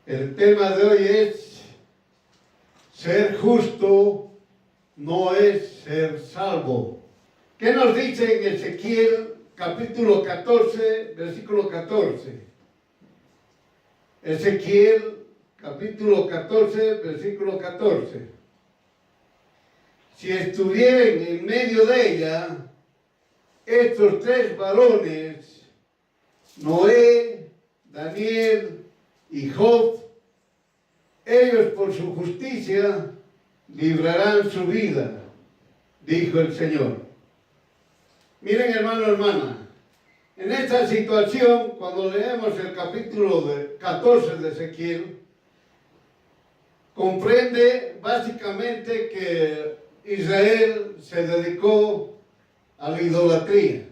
El tema de hoy es: ser justo no es ser salvo. ¿Qué nos dice en Ezequiel capítulo 14, versículo 14? Ezequiel capítulo 14, versículo 14. Si estuvieran en medio de ella estos tres varones, Noé, Daniel y Job, ellos por su justicia librarán su vida, dijo el Señor. Miren, hermano, hermana, en esta situación, cuando leemos el capítulo 14 de Ezequiel, comprende básicamente que Israel se dedicó a la idolatría.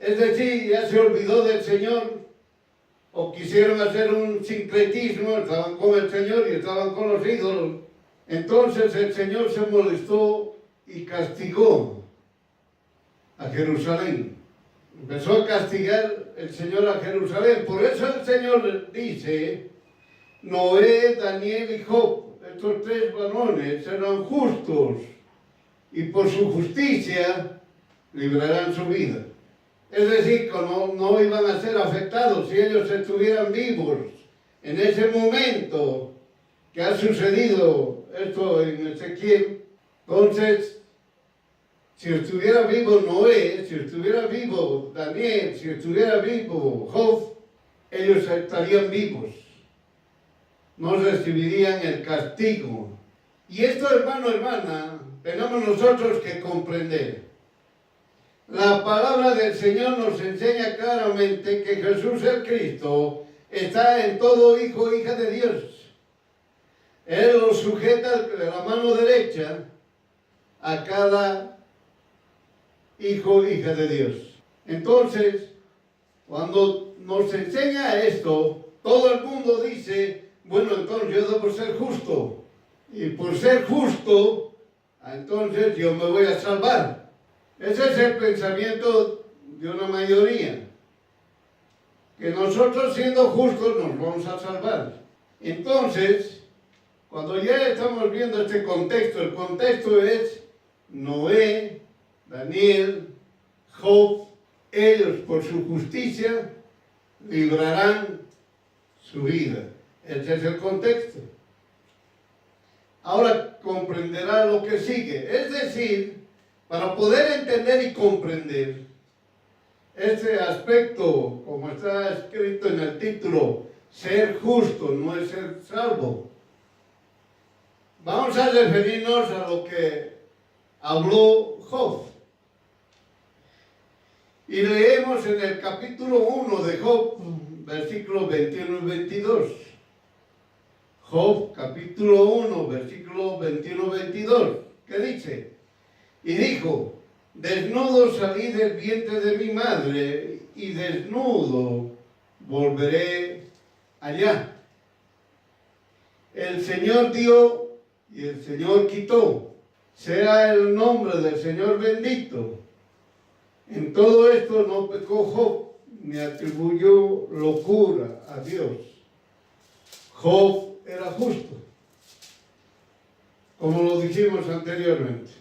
Es decir, ya se olvidó del Señor, o quisieron hacer un sincretismo, estaban con el Señor y estaban con los ídolos. Entonces el Señor se molestó y castigó a Jerusalén. Empezó a castigar el Señor a Jerusalén. Por eso el Señor dice: Noé, Daniel y Job, estos tres varones eran justos y por su justicia librarán su vida. Es decir, que no iban a ser afectados si ellos estuvieran vivos en ese momento que ha sucedido esto en Ezequiel. Entonces, si estuviera vivo Noé, si estuviera vivo Daniel, si estuviera vivo Job, ellos estarían vivos, no recibirían el castigo. Y esto, hermano, hermana, tenemos nosotros que comprender. La palabra del Señor nos enseña claramente que Jesús el Cristo está en todo hijo o hija de Dios. Él lo sujeta de la mano derecha a cada hijo o hija de Dios. Entonces, cuando nos enseña esto, todo el mundo dice: bueno, entonces yo debo ser justo. Y por ser justo, entonces yo me voy a salvar. Ese es el pensamiento de una mayoría, que nosotros siendo justos nos vamos a salvar. Entonces, cuando ya estamos viendo este contexto, el contexto es Noé, Daniel, Job, ellos por su justicia librarán su vida. Ese es el contexto. Ahora comprenderá lo que sigue, es decir, para poder entender y comprender este aspecto, como está escrito en el título, ser justo no es ser salvo, vamos a referirnos a lo que habló Job. Y leemos en el capítulo 1 de Job, versículos 21 y 22. Job, capítulo 1, versículos 21 y 22, ¿qué dice? Y dijo: desnudo salí del vientre de mi madre, y desnudo volveré allá. El Señor dio y el Señor quitó. Sea el nombre del Señor bendito. En todo esto no pecó Job, ni atribuyó locura a Dios. Job era justo, como lo dijimos anteriormente.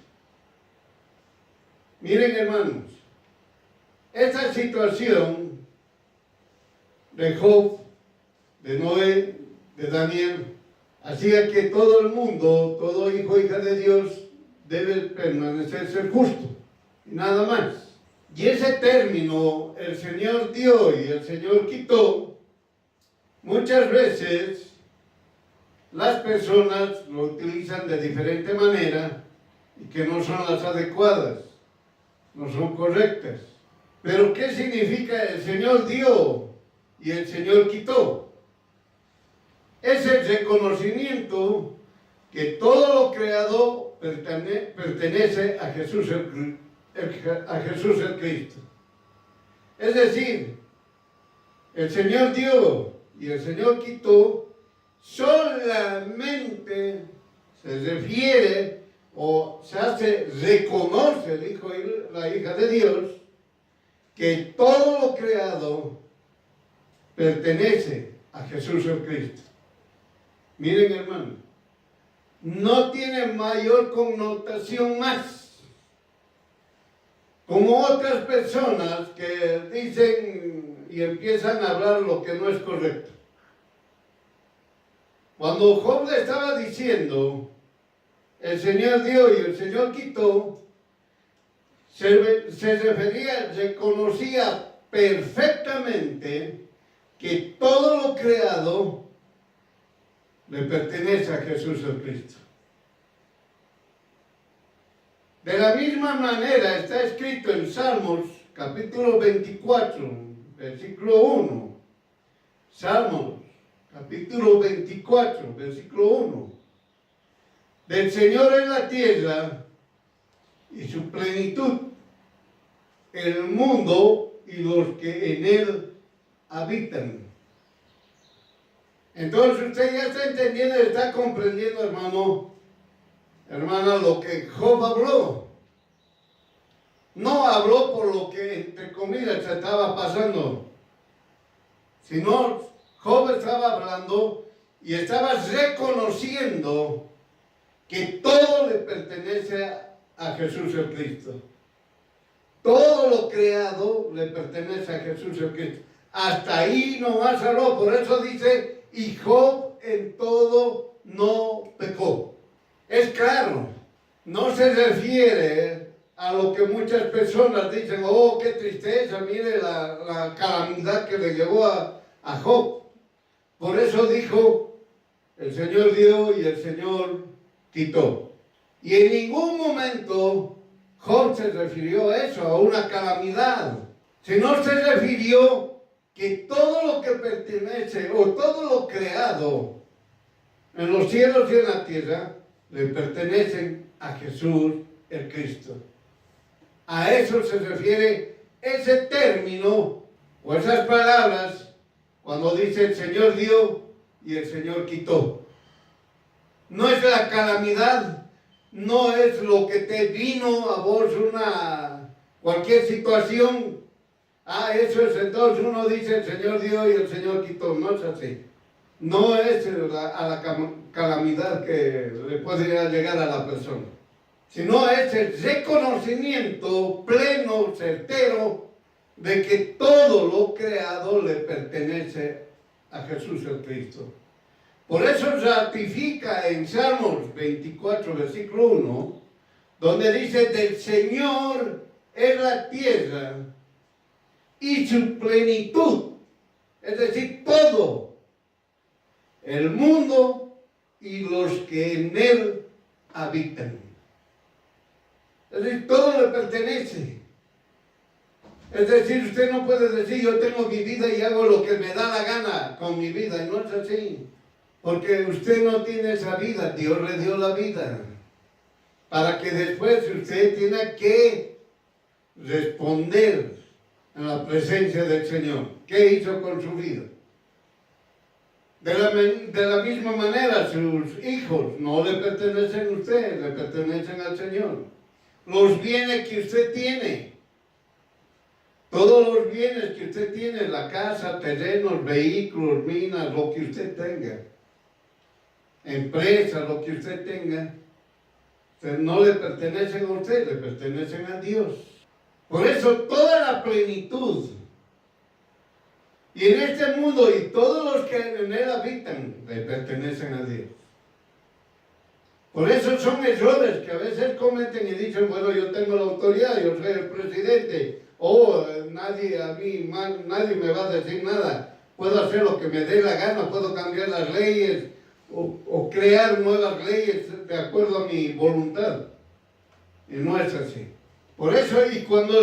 Miren, hermanos, esta situación de Job, de Noé, de Daniel, hacía que todo el mundo, todo hijo o hija de Dios, debe permanecer ser justo, y nada más. Y ese término, el Señor dio y el Señor quitó, muchas veces las personas lo utilizan de diferente manera y que no son las adecuadas, no son correctas. Pero ¿qué significa el Señor dio y el Señor quitó? Es el reconocimiento que todo lo creado pertenece a Jesús el Cristo. Es decir, el Señor dio y el Señor quitó, solamente se refiere o reconoce el Hijo y la hija de Dios que todo lo creado pertenece a Jesús el Cristo. Miren, hermano, no tiene mayor connotación más. Como otras personas que dicen y empiezan a hablar lo que no es correcto. Cuando Job le estaba diciendo, el Señor dio y el Señor quitó, se refería, reconocía perfectamente que todo lo creado le pertenece a Jesús el Cristo. De la misma manera está escrito en Salmos, capítulo 24, versículo 1. Salmos, capítulo 24, versículo 1. Del Señor es la tierra y su plenitud, el mundo y los que en él habitan. Entonces usted ya está entendiendo, está comprendiendo, hermana, lo que Job habló. No habló por lo que, entre comillas, se estaba pasando, sino Job estaba hablando y estaba reconociendo que todo le pertenece a Jesús el Cristo. Todo lo creado le pertenece a Jesús el Cristo. Hasta ahí nomás habló, por eso dice, y Job en todo no pecó. Es claro, no se refiere a lo que muchas personas dicen, oh, qué tristeza, mire la calamidad que le llegó a Job. Por eso dijo, el Señor dio y el Señor quitó. Y en ningún momento Job se refirió a eso, a una calamidad, sino se refirió que todo lo que pertenece o todo lo creado en los cielos y en la tierra le pertenecen a Jesús el Cristo. A eso se refiere ese término o esas palabras cuando dice el Señor dio y el Señor quitó. No es la calamidad, no es lo que te vino a vos cualquier situación. Eso es, entonces uno dice el Señor dio y el Señor quitó. No es así. No es a la calamidad que le podría llegar a la persona, sino es el reconocimiento pleno, certero, de que todo lo creado le pertenece a Jesús el Cristo. Por eso ratifica en Salmos 24, versículo 1, donde dice, del Señor es la tierra y su plenitud, es decir, todo, el mundo y los que en él habitan. Es decir, todo le pertenece. Es decir, usted no puede decir, yo tengo mi vida y hago lo que me da la gana con mi vida, y no es así. Porque usted no tiene esa vida, Dios le dio la vida. Para que después usted tenga que responder en la presencia del Señor. ¿Qué hizo con su vida? De la misma manera, sus hijos no le pertenecen a usted, le pertenecen al Señor. Los bienes que usted tiene, todos los bienes que usted tiene, la casa, terrenos, vehículos, minas, lo que usted tenga, empresa, lo que usted tenga, no le pertenecen a usted, le pertenecen a Dios. Por eso toda la plenitud, y en este mundo y todos los que en él habitan, le pertenecen a Dios. Por eso son errores que a veces cometen y dicen, bueno, yo tengo la autoridad, yo soy el presidente, nadie me va a decir nada, puedo hacer lo que me dé la gana, puedo cambiar las leyes o crear nuevas leyes de acuerdo a mi voluntad. Y no es así. Por eso, y cuando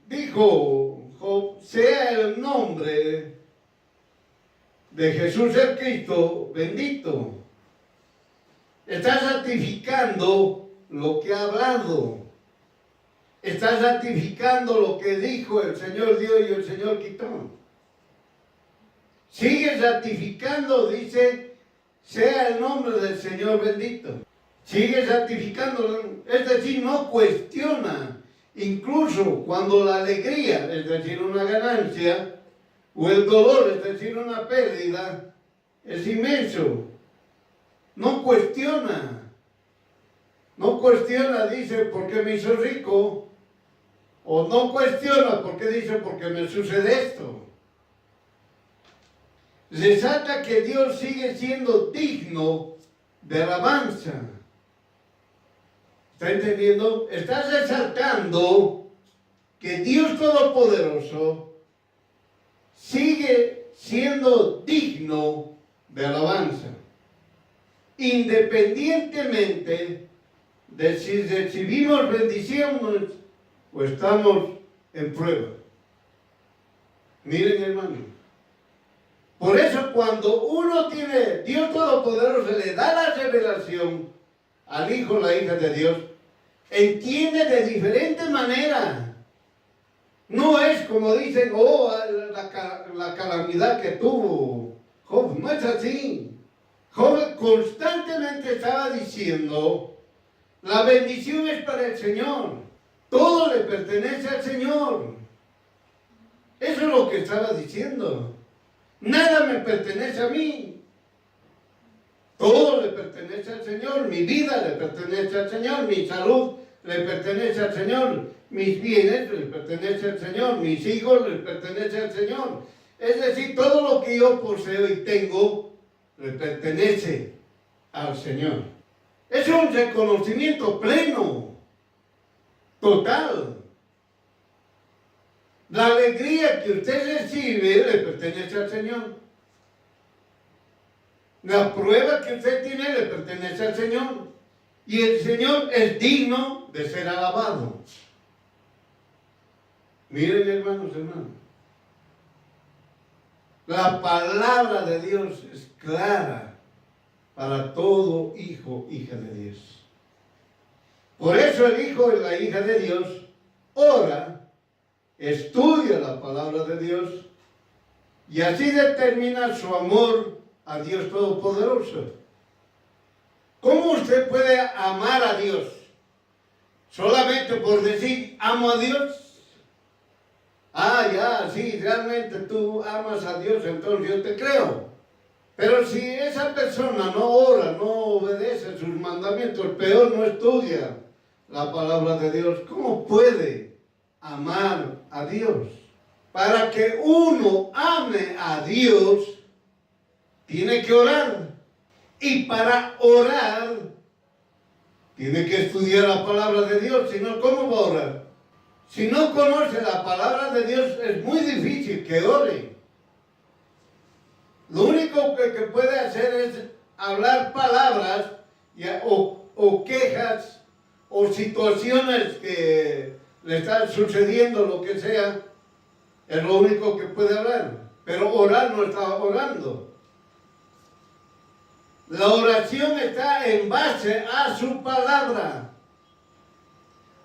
dijo Job, sea el nombre de Jesús el Cristo bendito, está ratificando lo que ha hablado. Está ratificando lo que dijo el Señor dio y el Señor quitó. Sigue ratificando, dice, sea el nombre del Señor bendito. Sigue ratificando, es decir, no cuestiona. Incluso cuando la alegría, es decir, una ganancia, o el dolor, es decir, una pérdida, es inmenso. No cuestiona. No cuestiona, dice, ¿por qué me hizo rico? O no cuestiona, ¿por qué dice, por qué me sucede esto? Resalta que Dios sigue siendo digno de alabanza. ¿Está entendiendo? Está resaltando que Dios Todopoderoso sigue siendo digno de alabanza, independientemente de si recibimos bendiciones o estamos en prueba. Miren, hermano, por eso cuando uno tiene, Dios Todopoderoso le da la revelación al Hijo o la hija de Dios, entiende de diferente manera. No es como dicen, oh, la calamidad que tuvo Job. No es así. Job constantemente estaba diciendo, la bendición es para el Señor. Todo le pertenece al Señor. Eso es lo que estaba diciendo. Nada me pertenece a mí. Todo le pertenece al Señor. Mi vida le pertenece al Señor. Mi salud le pertenece al Señor. Mis bienes le pertenecen al Señor. Mis hijos le pertenecen al Señor. Es decir, todo lo que yo poseo y tengo le pertenece al Señor. Es un reconocimiento pleno, total. La alegría que usted recibe le pertenece al Señor. La prueba que usted tiene le pertenece al Señor. Y el Señor es digno de ser alabado. Miren, hermanos. La palabra de Dios es clara para todo hijo, hija de Dios. Por eso el hijo y la hija de Dios ora, estudia la palabra de Dios y así determina su amor a Dios Todopoderoso. ¿Cómo usted puede amar a Dios? ¿Solamente por decir amo a Dios? Ah, ya, sí, realmente tú amas a Dios, entonces yo te creo. Pero si esa persona no ora, no obedece sus mandamientos, peor no estudia la palabra de Dios, ¿cómo puede amar a Dios? Para que uno ame a Dios, tiene que orar. Y para orar, tiene que estudiar la palabra de Dios, si no, ¿cómo va a orar? Si no conoce la palabra de Dios, es muy difícil que ore. Lo único que puede hacer es hablar palabras o quejas o situaciones que le están sucediendo, lo que sea. Es lo único que puede hablar. Pero orar no está orando. La oración está en base a su palabra.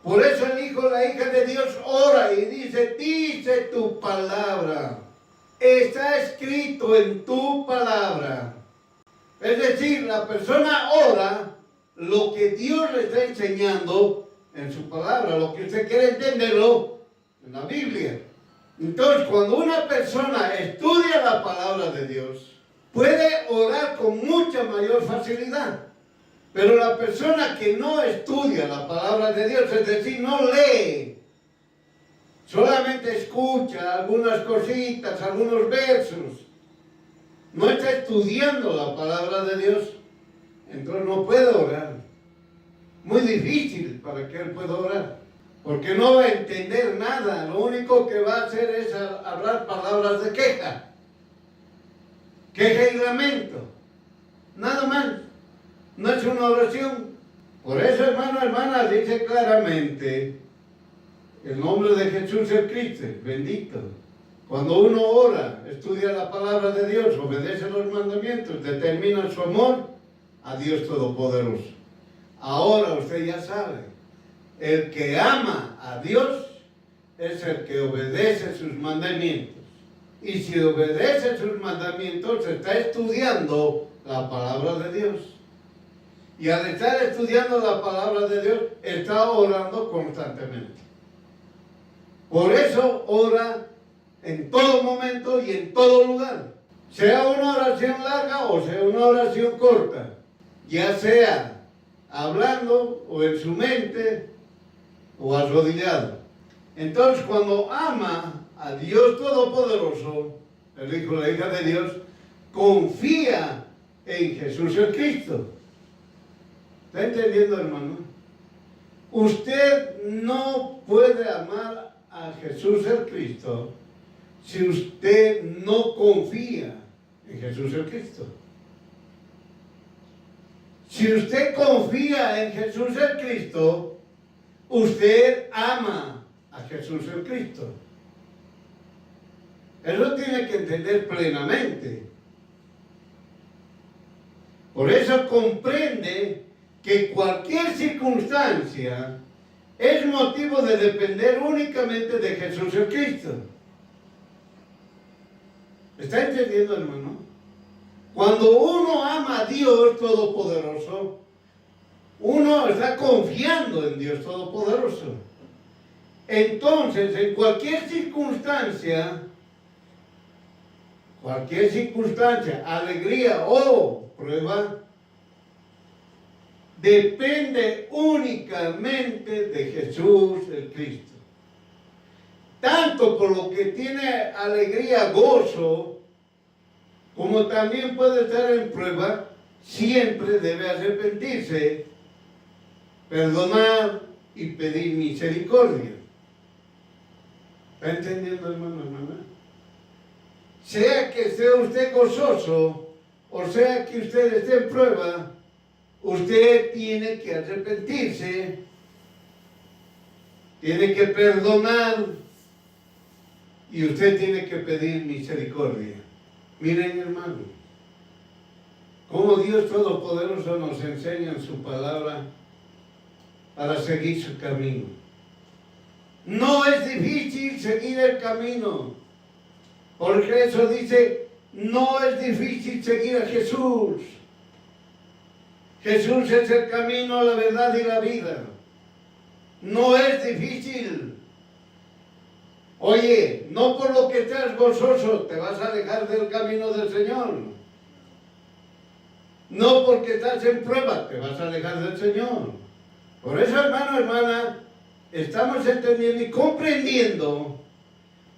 Por eso el hijo o la hija de Dios ora y dice tu palabra. Está escrito en tu palabra. Es decir, la persona ora lo que Dios le está enseñando en su palabra, lo que usted quiere entenderlo en la Biblia. Entonces, cuando una persona estudia la palabra de Dios, puede orar con mucha mayor facilidad. Pero la persona que no estudia la palabra de Dios, es decir, no lee, solamente escucha algunas cositas, algunos versos, no está estudiando la palabra de Dios, entonces no puede orar. Muy difícil para que él pueda orar, porque no va a entender nada. Lo único que va a hacer es hablar palabras de queja y lamento, nada más. No es una oración. Por eso, hermano, hermana, dice claramente el nombre de Jesús el Cristo, bendito. Cuando uno ora, estudia la palabra de Dios, obedece los mandamientos, determina su amor a Dios Todopoderoso. Ahora usted ya sabe, el que ama a Dios es el que obedece sus mandamientos. Y si obedece sus mandamientos, está estudiando la palabra de Dios. Y al estar estudiando la palabra de Dios, está orando constantemente. Por eso ora en todo momento y en todo lugar. Sea una oración larga o sea una oración corta. ya sea hablando o en su mente o arrodillado. Entonces, cuando ama a Dios Todopoderoso, el Hijo, la hija de Dios, confía en Jesús el Cristo. ¿Está entendiendo, hermano? Usted no puede amar a Jesús el Cristo si usted no confía en Jesús el Cristo. Si usted confía en Jesús el Cristo, usted ama a Jesús el Cristo. Eso tiene que entender plenamente. Por eso comprende que cualquier circunstancia es motivo de depender únicamente de Jesús el Cristo. ¿Está entendiendo, hermano? Cuando uno ama a Dios Todopoderoso, uno está confiando en Dios Todopoderoso. Entonces, en cualquier circunstancia, alegría o prueba, depende únicamente de Jesús el Cristo. Tanto por lo que tiene alegría, gozo, como también puede estar en prueba, siempre debe arrepentirse, perdonar y pedir misericordia. ¿Está entendiendo, hermano, hermana? Sea que esté usted gozoso, o sea que usted esté en prueba, usted tiene que arrepentirse, tiene que perdonar y usted tiene que pedir misericordia. Miren, hermano, cómo Dios Todopoderoso nos enseña en su palabra para seguir su camino. No es difícil seguir el camino, porque eso dice, no es difícil seguir a Jesús. Jesús es el camino, la verdad y la vida. No es difícil. Oye, no por lo que estás gozoso te vas a alejar del camino del Señor. No porque estás en prueba te vas a alejar del Señor. Por eso, hermano, hermana, estamos entendiendo y comprendiendo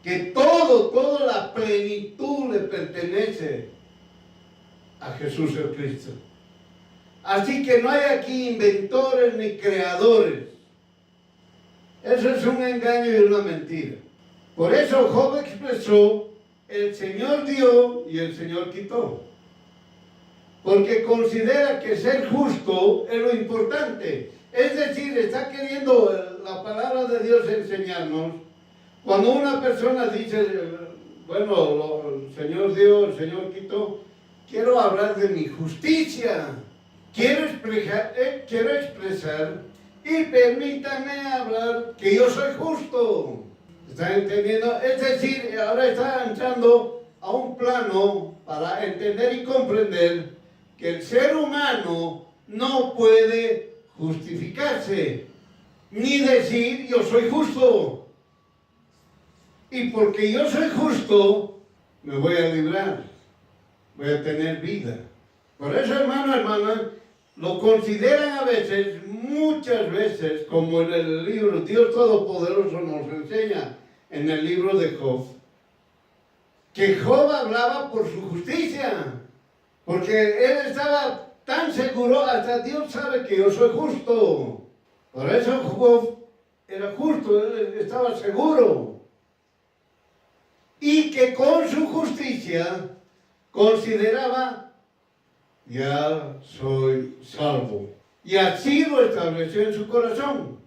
que toda la plenitud le pertenece a Jesús el Cristo. Así que no hay aquí inventores ni creadores. Eso es un engaño y una mentira. Por eso Job expresó, el Señor dio y el Señor quitó. Porque considera que ser justo es lo importante. Es decir, está queriendo la palabra de Dios enseñarnos. Cuando una persona dice, bueno, el Señor dio, el Señor quitó, quiero hablar de mi justicia. Quiero expresar y permítanme hablar que yo soy justo. ¿Están entendiendo? Es decir, ahora está entrando a un plano para entender y comprender que el ser humano no puede justificarse, ni decir yo soy justo. Y porque yo soy justo, me voy a librar, voy a tener vida. Por eso, hermano, hermana, lo consideran a veces, muchas veces, como en el libro, Dios Todopoderoso nos enseña en el libro de Job, que Job hablaba por su justicia, porque él estaba tan seguro, hasta Dios sabe que yo soy justo. Por eso Job era justo, él estaba seguro. Y que con su justicia consideraba, ya soy salvo. Y así lo estableció en su corazón.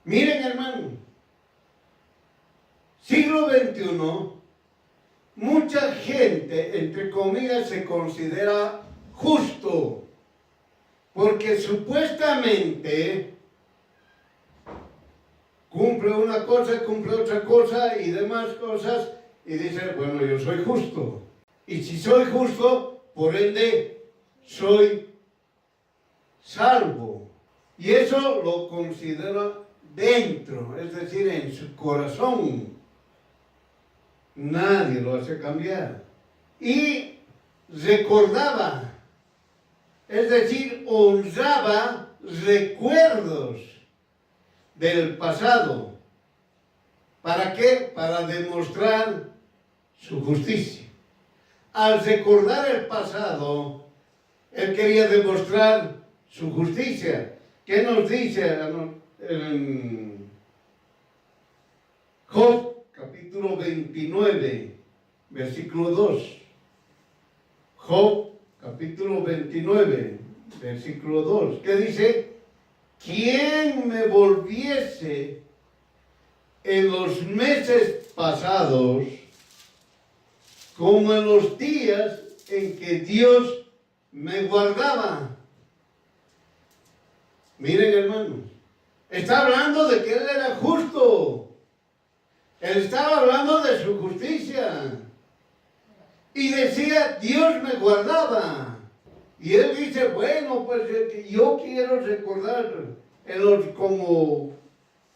Miren, hermano, siglo XXI, mucha gente, entre comillas, se considera justo, porque supuestamente cumple una cosa, cumple otra cosa y demás cosas, y dice, bueno, yo soy justo. Y si soy justo, por ende, soy salvo. Y eso lo considera dentro, es decir, en su corazón. Nadie lo hace cambiar. Y recordaba Es decir, honraba recuerdos del pasado. ¿Para qué? Para demostrar su justicia. Al recordar el pasado, él quería demostrar su justicia. ¿Qué nos dice en Job, capítulo 29, versículo 2? Job, capítulo 29, versículo 2. ¿Qué dice? ¿Quién me volviese en los meses pasados como en los días en que Dios me guardaba? Miren, hermanos, está hablando de que él era justo. Él estaba hablando de su justicia. Y decía, Dios me guardaba. Y él dice, bueno, pues yo quiero recordar como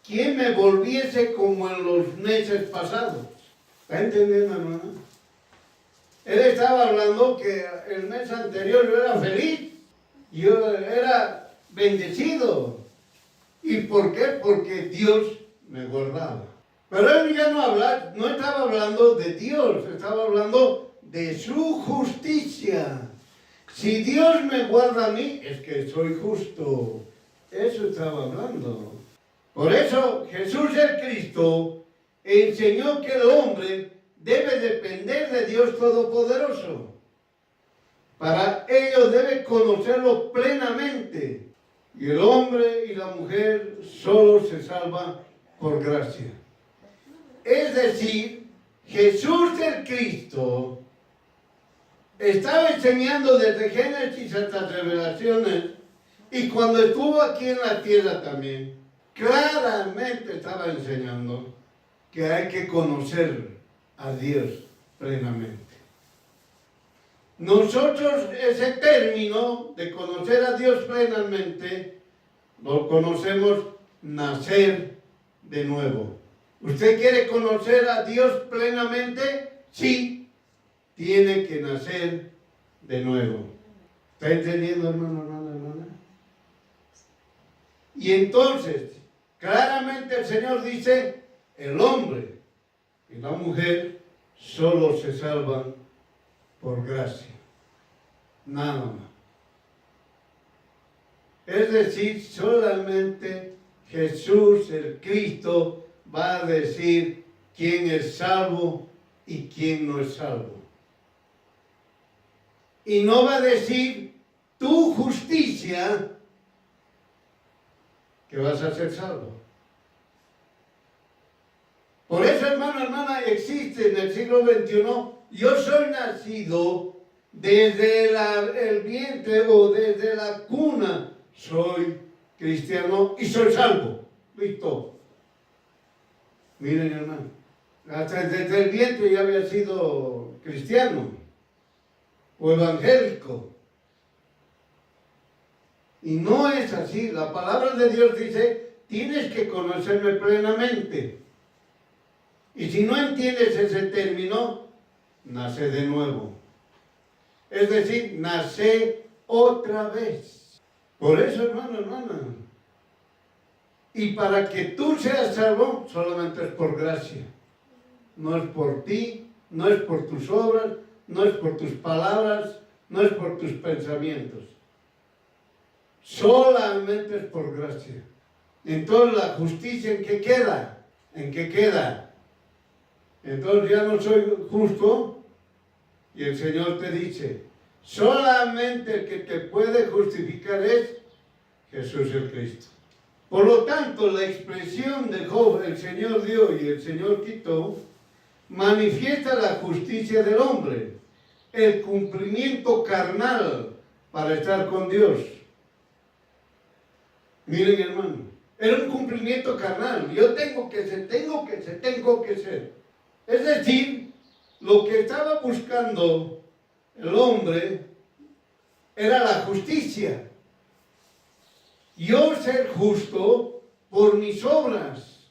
quien me volviese como en los meses pasados. ¿Está entendiendo, hermano? Él estaba hablando que el mes anterior yo era feliz. Yo era bendecido. ¿Y por qué? Porque Dios me guardaba. Pero él ya no estaba hablando de Dios, estaba hablando de su justicia. Si Dios me guarda a mí, es que soy justo. Eso estaba hablando. Por eso Jesús el Cristo enseñó que el hombre debe depender de Dios Todopoderoso. Para ello debe conocerlo plenamente. Y el hombre y la mujer solo se salvan por gracia. Es decir, Jesús el Cristo estaba enseñando desde Génesis hasta Revelaciones, y cuando estuvo aquí en la tierra también, claramente estaba enseñando que hay que conocer a Dios plenamente. Nosotros ese término de conocer a Dios plenamente lo conocemos nacer de nuevo. ¿Usted quiere conocer a Dios plenamente? Sí, tiene que nacer de nuevo. ¿Está entendiendo, hermano, hermana? Y entonces, claramente el Señor dice, el hombre y la mujer solo se salvan por gracia. Nada más. Es decir, solamente Jesús, el Cristo, va a decir quién es salvo y quién no es salvo. Y no va a decir tu justicia que vas a ser salvo. Por eso, hermano, hermana, existe en el siglo XXI, yo soy nacido desde el vientre o desde la cuna, soy cristiano y soy salvo. Listo. Miren, hermano, hasta desde el vientre ya había sido cristiano o evangélico. Y no es así. La palabra de Dios dice, tienes que conocerme plenamente. Y si no entiendes ese término, nace de nuevo. Es decir, nace otra vez. Por eso, hermano, hermana. Y para que tú seas salvo, solamente es por gracia. No es por ti, no es por tus obras, no es por tus palabras, no es por tus pensamientos. Solamente es por gracia. Entonces, ¿la justicia en qué queda? ¿En qué queda? Entonces ya no soy justo, y el Señor te dice, solamente el que te puede justificar es Jesús el Cristo. Por lo tanto, la expresión de Job, el Señor dio y el Señor quitó, manifiesta la justicia del hombre, el cumplimiento carnal para estar con Dios. Miren, hermano, era un cumplimiento carnal. Yo tengo que ser. Es decir, lo que estaba buscando el hombre era la justicia. Yo ser justo por mis obras.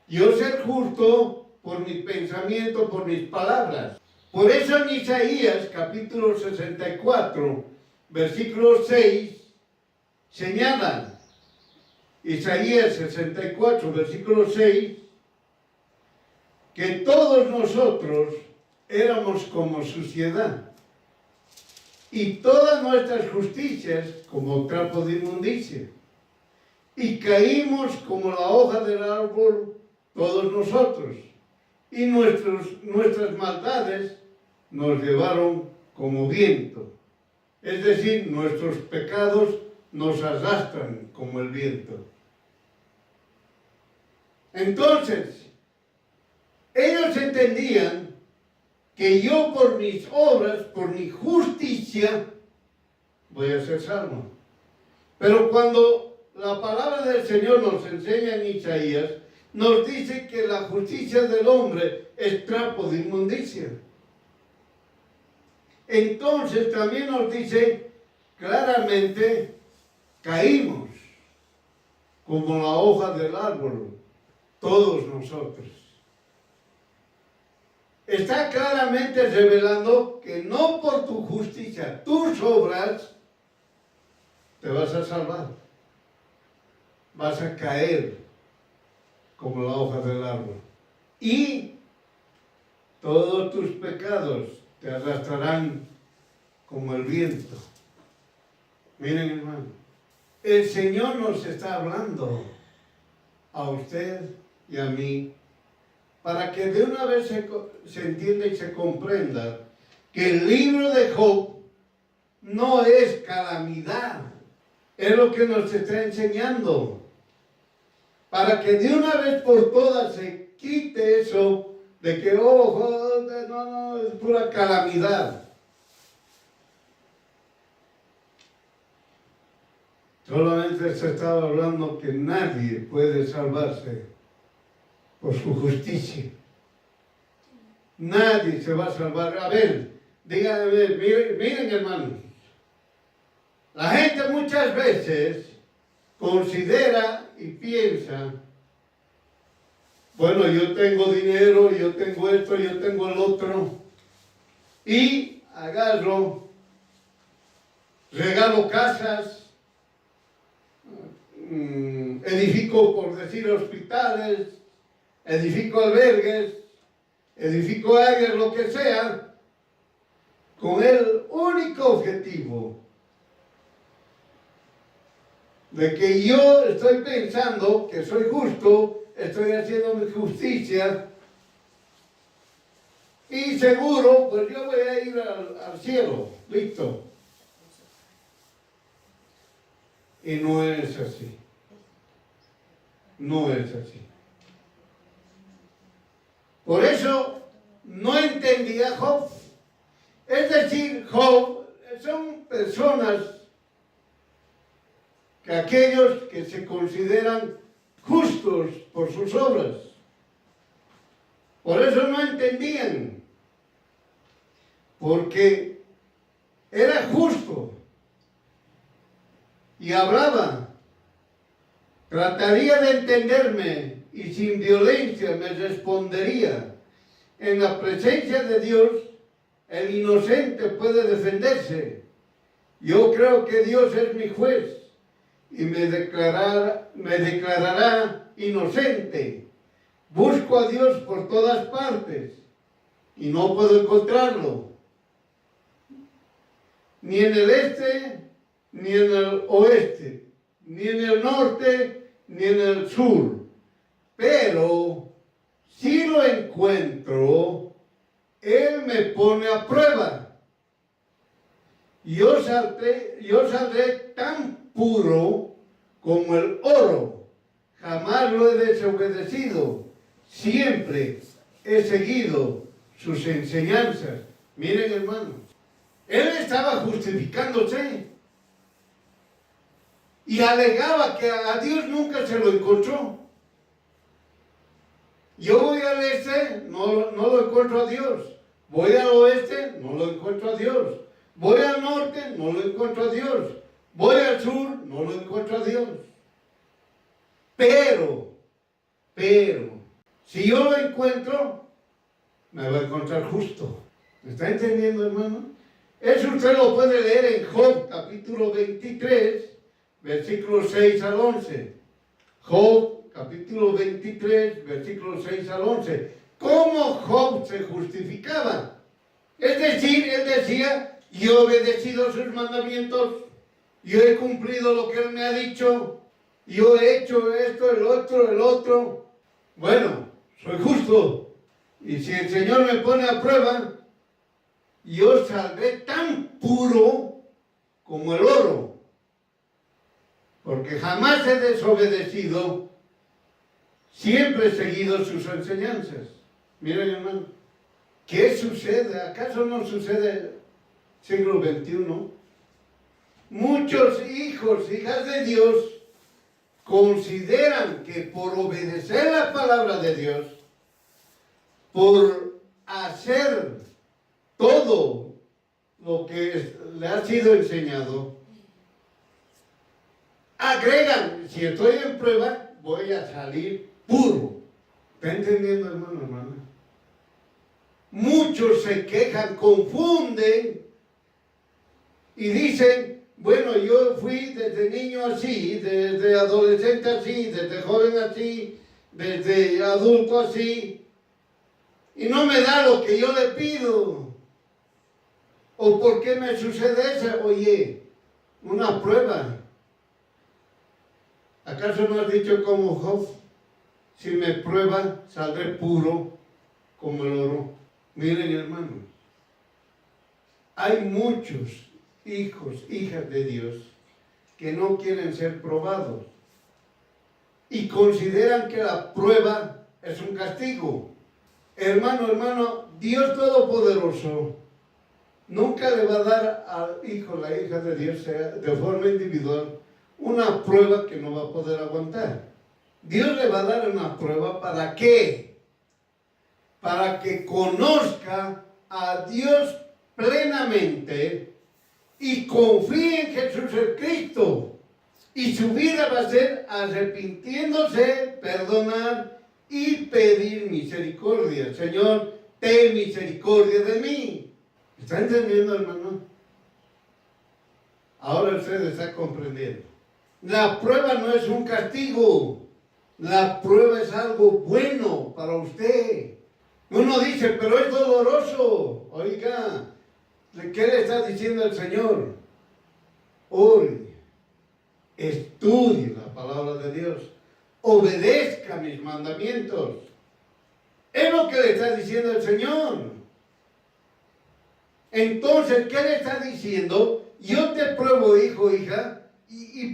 Yo ser justo por mi pensamiento, por mis palabras. Por eso en Isaías capítulo 64, versículo 6, señala, Isaías 64, versículo 6, que todos nosotros éramos como suciedad, y todas nuestras justicias como trapo de inmundicia, y caímos como la hoja del árbol todos nosotros, y nuestras maldades nos llevaron como viento. Es decir, nuestros pecados nos arrastran como el viento. Entonces, ellos entendían que yo por mis obras, por mi justicia, voy a ser salvo. Pero cuando la palabra del Señor nos enseña en Isaías, nos dice que la justicia del hombre es trapo de inmundicia. Entonces también nos dice claramente, caímos como la hoja del árbol, todos nosotros. Está claramente revelando que no por tu justicia, tus obras, te vas a salvar. Vas a caer como la hoja del árbol. Y todos tus pecados te arrastrarán como el viento. Miren, hermano, el Señor nos está hablando a usted y a mí para que de una vez se entienda y se comprenda que el libro de Job no es calamidad, es lo que nos está enseñando. Para que de una vez por todas se quite eso de que, no, es pura calamidad. Solamente se estaba hablando que nadie puede salvarse por su justicia. Nadie se va a salvar. A ver, díganme, miren hermanos, la gente muchas veces considera y piensa, bueno, yo tengo dinero, yo tengo esto, yo tengo el otro, y agarro, regalo casas, edifico, por decir, hospitales, edifico albergues, edifico áreas, lo que sea, con el único objetivo de que yo estoy pensando que soy justo, estoy haciendo mi justicia, y seguro, pues yo voy a ir al cielo, listo. Y no es así. No es así. Por eso no entendía Job. Es decir, Job son personas que aquellos que se consideran justos por sus obras. Por eso no entendían. Porque era justo. Y hablaba. Trataría de entenderme y sin violencia me respondería. En la presencia de Dios, el inocente puede defenderse. Yo creo que Dios es mi juez y me declarará inocente. Busco a Dios por todas partes y no puedo encontrarlo. Ni en el este, ni en el oeste, ni en el norte, ni en el sur. Pero si lo encuentro, Él me pone a prueba. Yo saldré tan puro como el oro. Jamás lo he desobedecido. Siempre he seguido sus enseñanzas. Miren, hermanos, él estaba justificándose y alegaba que a Dios nunca se lo encontró. Yo voy al este, no lo encuentro a Dios. Voy al oeste, no lo encuentro a Dios. Voy al norte, no lo encuentro a Dios. Voy al sur, no lo encuentro a Dios. Pero, si yo lo encuentro, me va a encontrar justo. ¿Me está entendiendo, hermano? Eso usted lo puede leer en Job, capítulo 23, versículos 6 al 11. Job, capítulo 23, versículos 6 al 11. ¿Cómo Job se justificaba? Es decir, él decía, yo he obedecido sus mandamientos, yo he cumplido lo que él me ha dicho, yo he hecho esto, el otro. Bueno, soy justo. Y si el Señor me pone a prueba, yo saldré tan puro como el oro. Porque jamás he desobedecido, siempre he seguido sus enseñanzas. Miren, hermano, ¿qué sucede? ¿Acaso no sucede siglo XXI? Muchos hijos, hijas de Dios, consideran que por obedecer la palabra de Dios, por hacer todo lo que le ha sido enseñado, agregan, si estoy en prueba, voy a salir puro. ¿Está entendiendo, hermano, hermana? Muchos se quejan, confunden y dicen, bueno, yo fui desde niño así, desde adolescente así, desde joven así, desde adulto así, y no me da lo que yo le pido. ¿O por qué me sucede eso? Oye, una prueba. ¿Acaso no has dicho como Job? Si me prueba, saldré puro como el oro. Miren, hermanos, hay muchos hijos, hijas de Dios, que no quieren ser probados y consideran que la prueba es un castigo. Hermano, Dios Todopoderoso nunca le va a dar al hijo, la hija de Dios, de forma individual, una prueba que no va a poder aguantar. Dios le va a dar una prueba, ¿para qué? Para que conozca a Dios plenamente y confíe en Jesús el Cristo. Y su vida va a ser arrepintiéndose, perdonar y pedir misericordia. Señor, ten misericordia de mí. ¿Está entendiendo, hermano? Ahora usted está comprendiendo. La prueba no es un castigo. La prueba es algo bueno para usted. Uno dice, pero es doloroso. Oiga, ¿qué le está diciendo el Señor? Ore, estudie la palabra de Dios, obedezca mis mandamientos. Es lo que le está diciendo el Señor. Entonces, ¿qué le está diciendo? Yo te pruebo, hijo, hija,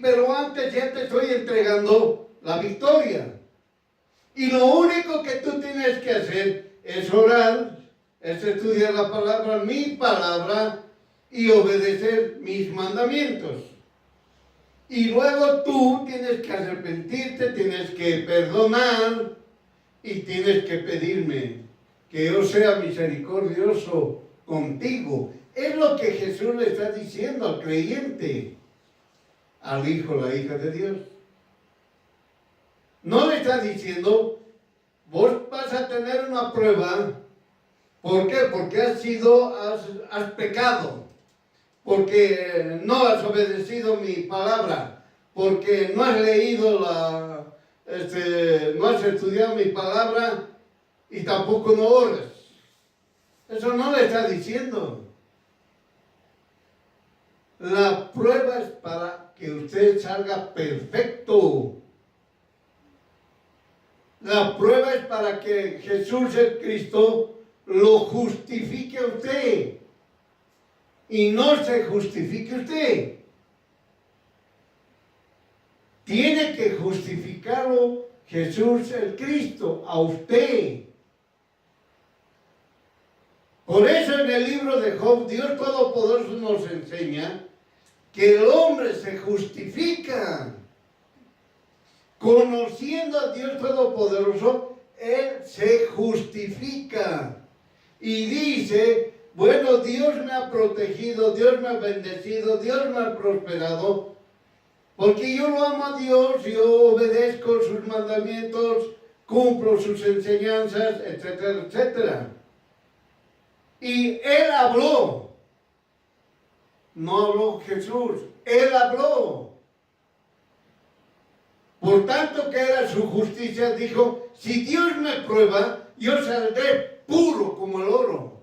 pero antes ya te estoy entregando la victoria. Y lo único que tú tienes que hacer es orar, es estudiar la palabra, mi palabra, y obedecer mis mandamientos. Y luego tú tienes que arrepentirte, tienes que perdonar y tienes que pedirme que yo sea misericordioso contigo. Es lo que Jesús le está diciendo al creyente, al hijo, la hija de Dios. No le está diciendo, vos vas a tener una prueba. ¿Por qué? Porque has pecado. Porque no has obedecido mi palabra. Porque no has leído no has estudiado mi palabra y tampoco no oras. Eso no le está diciendo. La prueba es para que usted salga perfecto. La prueba es para que Jesús el Cristo lo justifique a usted y no se justifique usted. Tiene que justificarlo Jesús el Cristo a usted. Por eso en el libro de Job, Dios Todopoderoso nos enseña que el hombre se justifica. Conociendo a Dios Todopoderoso, Él se justifica. Y dice, bueno, Dios me ha protegido, Dios me ha bendecido, Dios me ha prosperado, porque yo lo amo a Dios, yo obedezco sus mandamientos, cumplo sus enseñanzas, etcétera, etcétera. Y Él habló no habló Jesús, Él habló. Por tanto que era su justicia, dijo, si Dios me prueba, yo saldré puro como el oro.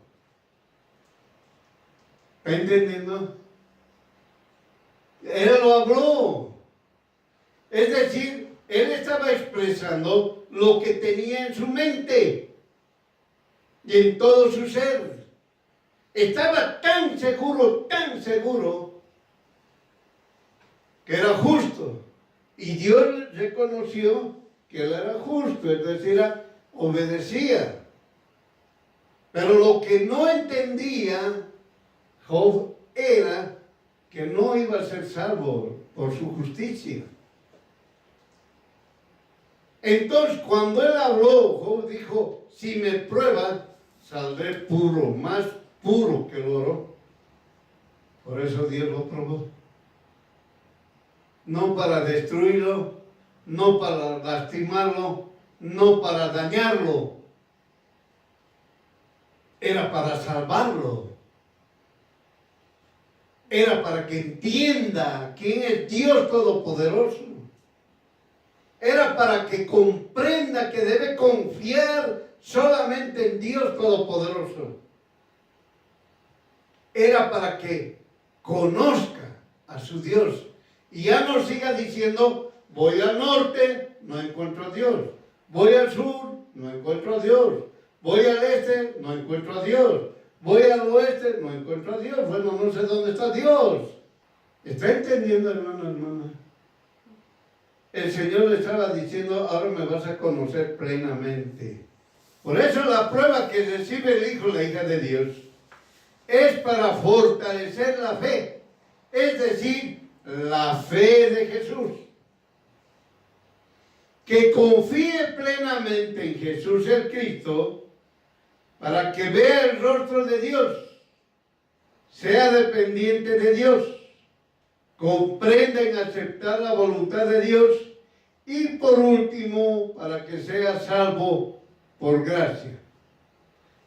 ¿Está entendiendo? Él lo habló. Es decir, Él estaba expresando lo que tenía en su mente y en todo su ser. Estaba tan seguro, que era justo. Y Dios reconoció que Él era justo, es decir, obedecía. Pero lo que no entendía Job era que no iba a ser salvo por su justicia. Entonces, cuando Él habló, Job dijo, si me pruebas, saldré puro, más puro que el oro. Por eso Dios lo probó. No para destruirlo, no para lastimarlo, no para dañarlo. Era para salvarlo. Era para que entienda quién es Dios Todopoderoso. Era para que comprenda que debe confiar solamente en Dios Todopoderoso. Era para que conozca a su Dios. Y ya no siga diciendo, voy al norte, no encuentro a Dios. Voy al sur, no encuentro a Dios. Voy al este, no encuentro a Dios. Voy al oeste, no encuentro a Dios. Bueno, no sé dónde está Dios. ¿Está entendiendo, hermano, hermana? El Señor le estaba diciendo, ahora me vas a conocer plenamente. Por eso la prueba que recibe el hijo, la hija de Dios, es para fortalecer la fe. Es decir, la fe de Jesús. Que confíe plenamente en Jesús el Cristo para que vea el rostro de Dios, sea dependiente de Dios, comprenda en aceptar la voluntad de Dios y por último, para que sea salvo por gracia.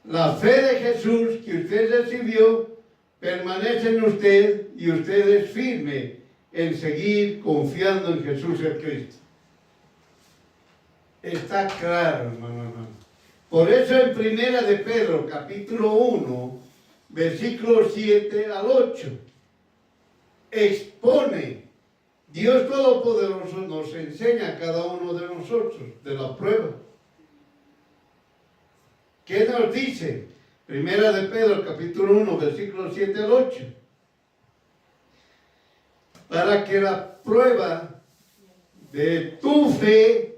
La fe de Jesús que usted recibió permanece en usted y usted es firme en seguir confiando en Jesús el Cristo. Está claro, hermano. Por eso en Primera de Pedro, capítulo 1, versículos 7 al 8, expone, Dios Todopoderoso nos enseña a cada uno de nosotros de la prueba. ¿Qué nos dice? Primera de Pedro, capítulo 1, versículos 7 al 8. Para que la prueba de tu fe,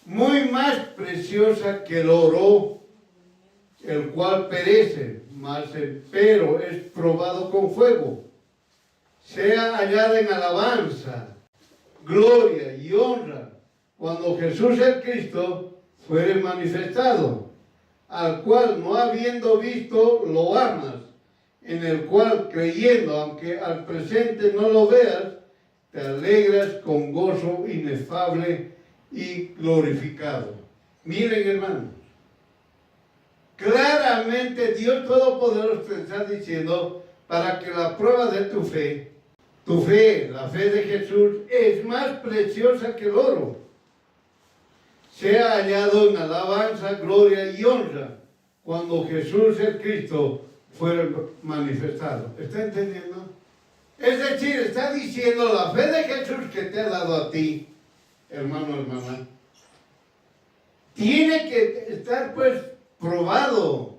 muy más preciosa que el oro, el cual perece, mas empero es probado con fuego, sea hallada en alabanza, gloria y honra, cuando Jesús el Cristo fuere manifestado, al cual no habiendo visto lo amas, en el cual creyendo, aunque al presente no lo veas, te alegras con gozo inefable y glorificado. Miren, hermanos, claramente Dios Todopoderoso te está diciendo para que la prueba de tu fe, la fe de Jesús, es más preciosa que el oro, sea hallado en alabanza, gloria y honra cuando Jesús el Cristo fuera manifestado. ¿Está entendiendo? Es decir, está diciendo la fe de Jesús que te ha dado a ti, hermano, hermana, tiene que estar pues probado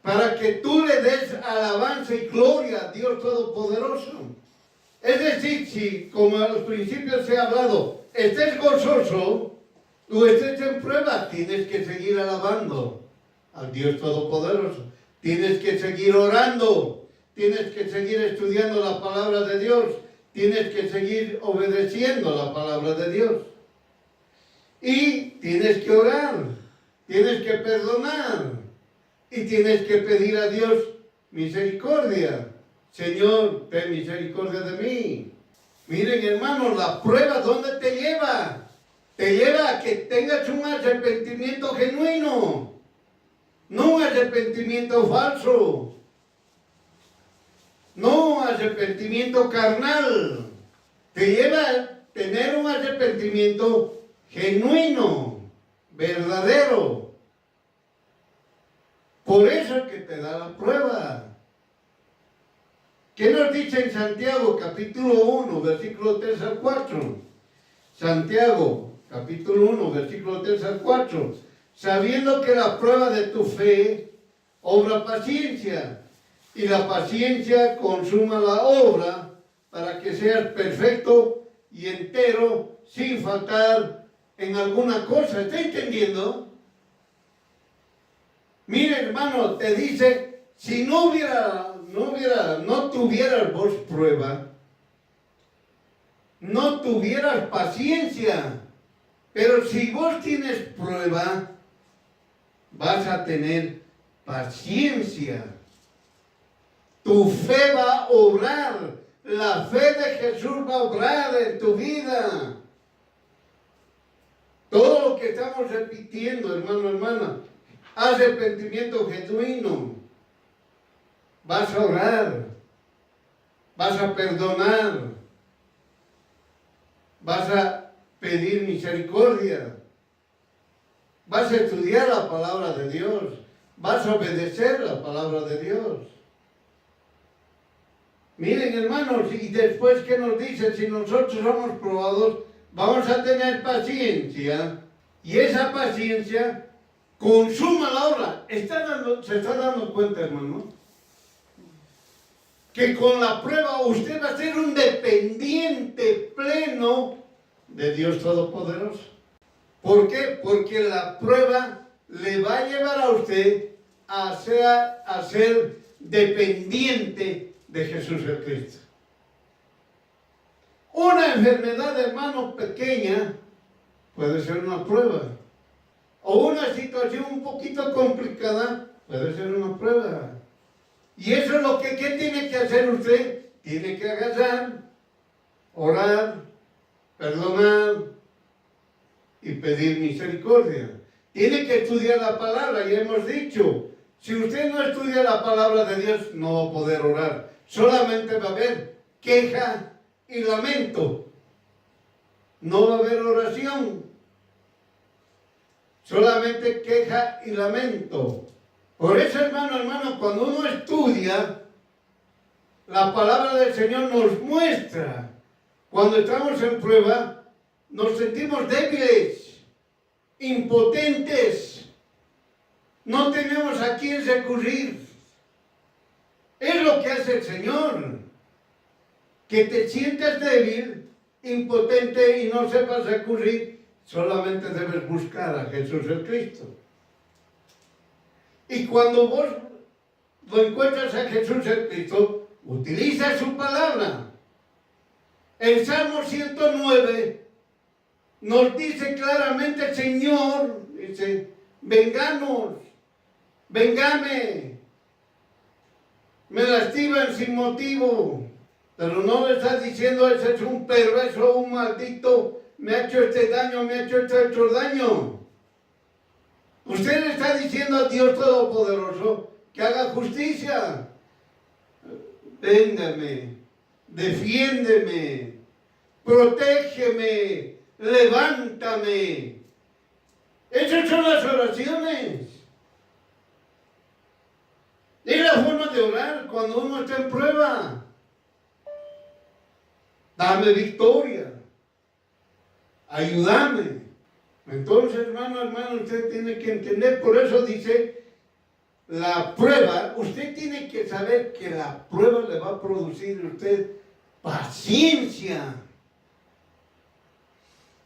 para que tú le des alabanza y gloria a Dios Todopoderoso. Es decir, si como a los principios se ha hablado, estés gozoso, tú estés en prueba, tienes que seguir alabando al Dios Todopoderoso. Tienes que seguir orando, tienes que seguir estudiando la palabra de Dios, tienes que seguir obedeciendo la palabra de Dios. Y tienes que orar, tienes que perdonar y tienes que pedir a Dios misericordia. Señor, ten misericordia de mí. Miren, hermanos, la prueba, ¿dónde te lleva? Te lleva a que tengas un arrepentimiento genuino, no un arrepentimiento falso. arrepentimiento carnal. Te lleva a tener un arrepentimiento genuino, verdadero. Por eso es que te da la prueba. ¿Qué nos dice en Santiago, capítulo 1, versículo 3 al 4? Santiago, capítulo 1, versículo 3 al 4. Sabiendo que la prueba de tu fe obra paciencia, y la paciencia consuma la obra, para que seas perfecto y entero, sin faltar en alguna cosa. ¿Está entendiendo? Mire, hermano, te dice, si no tuvieras vos prueba, no tuvieras paciencia, pero si vos tienes prueba, vas a tener paciencia. Tu fe va a obrar, la fe de Jesús va a obrar en tu vida. Todo lo que estamos repitiendo, hermano, hermana, arrepentimiento genuino. Vas a orar, vas a perdonar, vas a pedir misericordia, vas a estudiar la palabra de Dios, vas a obedecer la palabra de Dios. Miren, hermanos, y después que nos dice, si nosotros somos probados, vamos a tener paciencia, y esa paciencia consuma la obra. ¿Se está dando cuenta, hermano? Que con la prueba usted va a ser un dependiente pleno de Dios Todopoderoso. ¿Por qué? Porque la prueba le va a llevar a usted a ser dependiente de Jesús el Cristo. Una enfermedad, hermano, pequeña puede ser una prueba. O una situación un poquito complicada puede ser una prueba. Y eso es lo que ¿qué tiene que hacer usted? Tiene que agarrar, orar, perdonar y pedir misericordia. Tiene que estudiar la palabra, y hemos dicho, si usted no estudia la palabra de Dios, no va a poder orar. Solamente va a haber queja y lamento. No va a haber oración. Solamente queja y lamento. Por eso, hermano, cuando uno estudia, la palabra del Señor nos muestra, cuando estamos en prueba, nos sentimos débiles, impotentes, no tenemos a quién recurrir. Es lo que hace el Señor, que te sientas débil, impotente y no sepas recurrir, solamente debes buscar a Jesús el Cristo. Y cuando vos lo encuentras a Jesús el Cristo, utiliza su palabra. El Salmo 109 nos dice claramente, Señor, dice, vengame, me lastiman sin motivo. Pero no le está diciendo, ese es un perverso, un maldito, me ha hecho este daño, me ha hecho este otro daño. Usted le está diciendo a Dios Todopoderoso que haga justicia. Véngame, defiéndeme, protégeme, levántame. Esas son las oraciones. Es la forma de orar cuando uno está en prueba. Dame victoria. Ayúdame. Entonces, hermano, usted tiene que entender, por eso dice, la prueba, usted tiene que saber que la prueba le va a producir a usted paciencia.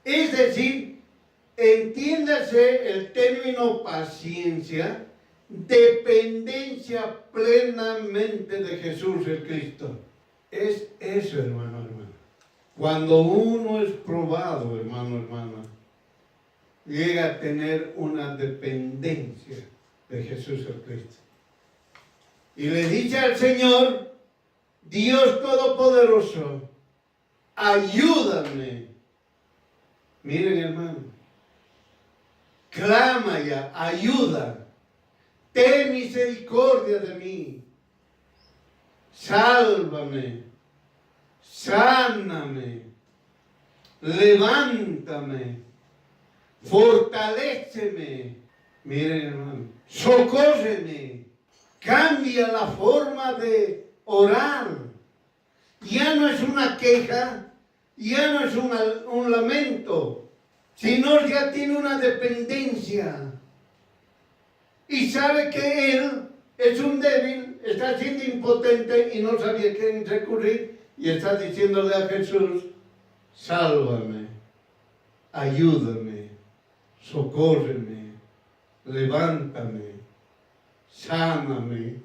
Es decir, entiéndase el término paciencia, dependencia plenamente de Jesús el Cristo. Es eso, hermano. Cuando uno es probado, hermano, llega a tener una dependencia de Jesús el Cristo. Y le dice al Señor, Dios Todopoderoso, ayúdame. Miren, hermano, clama ya, ayuda, ten misericordia de mí. sálvame, sáname, levántame, fortaléceme. Miren, hermano, socórreme, cambia la forma de orar. Ya no es una queja, ya no es un lamento, sino ya tiene una dependencia. Y sabe que él es un débil, está siendo impotente y no sabía a quién recurrir. Y está diciéndole a Jesús, sálvame, ayúdame, socórreme, levántame, sáname,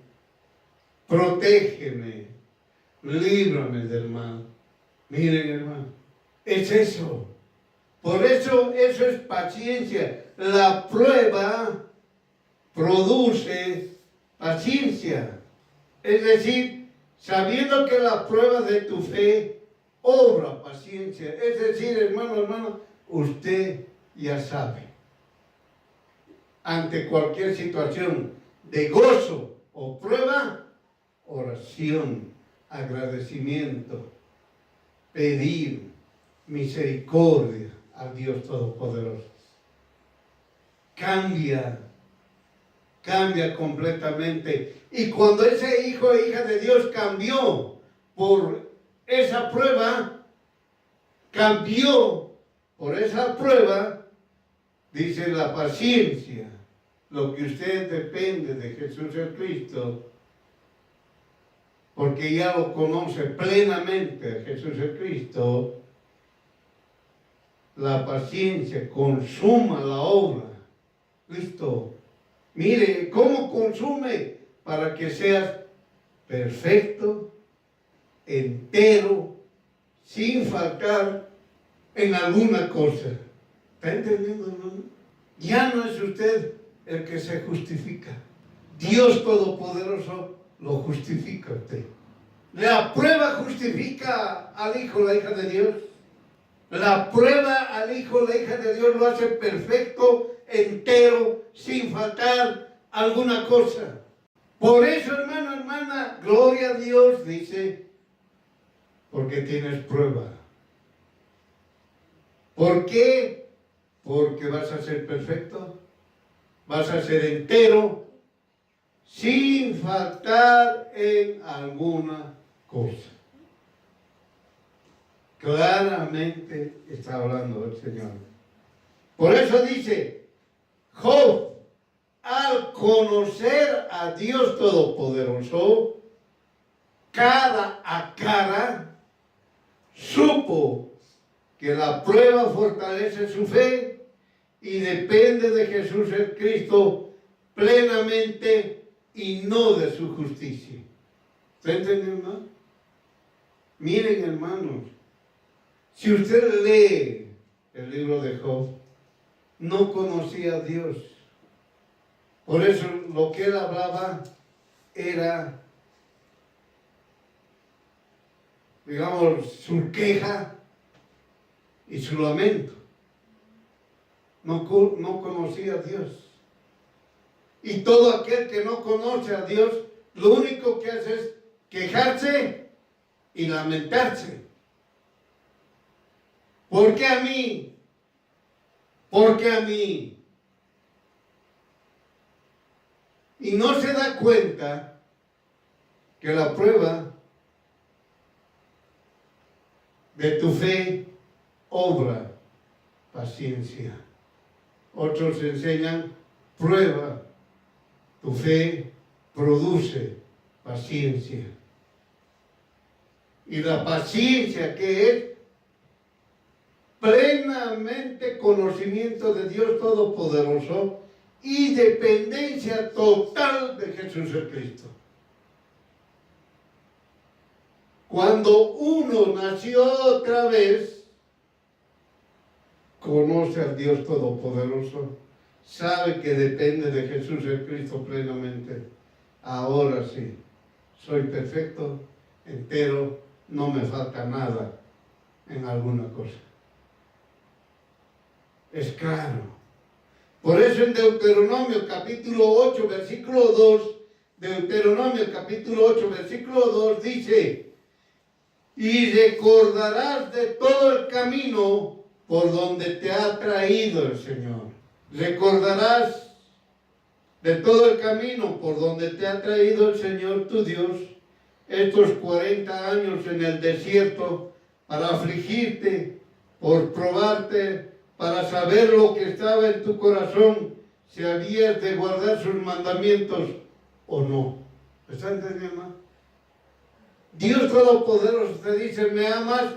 protégeme, líbrame del mal. Miren, hermano, es eso. Por eso es paciencia. La prueba produce paciencia. Es decir, sabiendo que la prueba de tu fe obra paciencia. Es decir, hermano, usted ya sabe. Ante cualquier situación de gozo o prueba, oración, agradecimiento, pedir misericordia al Dios Todopoderoso. Cambia completamente. Y cuando ese hijo e hija de Dios cambió por esa prueba, dice la paciencia, lo que usted depende de Jesús el Cristo, porque ya lo conoce plenamente Jesús el Cristo, la paciencia consuma la obra. Listo. Mire, ¿cómo consume? Para que seas perfecto, entero, sin faltar en alguna cosa. ¿Está entendiendo, hermano? Ya no es usted el que se justifica. Dios Todopoderoso lo justifica a usted. La prueba justifica al hijo, la hija de Dios. La prueba al hijo, la hija de Dios lo hace perfecto, entero, sin faltar alguna cosa. Por eso, hermano, hermana, gloria a Dios, dice, porque tienes prueba. ¿Por qué? Porque vas a ser perfecto, vas a ser entero, sin faltar en alguna cosa. Claramente está hablando el Señor. Por eso dice, Job, al conocer a Dios Todopoderoso, cara a cara, supo que la prueba fortalece su fe y depende de Jesús el Cristo plenamente y no de su justicia. ¿Está entendiendo? Miren, hermanos, si usted lee el libro de Job, no conocía a Dios. Por eso lo que él hablaba era, digamos, su queja y su lamento. No conocía a Dios. Y todo aquel que no conoce a Dios, lo único que hace es quejarse y lamentarse. ¿Por qué a mí? ¿Por qué a mí? Y no se da cuenta que la prueba de tu fe obra paciencia. Otros enseñan, prueba, tu fe produce paciencia. Y la paciencia, que es plenamente conocimiento de Dios Todopoderoso y dependencia total de Jesús el Cristo. Cuando uno nació otra vez, conoce al Dios Todopoderoso, sabe que depende de Jesús el Cristo plenamente. Ahora sí, soy perfecto, entero, no me falta nada en alguna cosa. Es claro. Por eso en Deuteronomio capítulo 8, versículo 2, Deuteronomio capítulo 8, versículo 2 dice, y recordarás de todo el camino por donde te ha traído el Señor. Recordarás de todo el camino por donde te ha traído el Señor tu Dios estos 40 años en el desierto para afligirte, por probarte, para saber lo que estaba en tu corazón, si habías de guardar sus mandamientos o no. ¿Me está entendiendo? Dios Todopoderoso te dice, ¿me amas?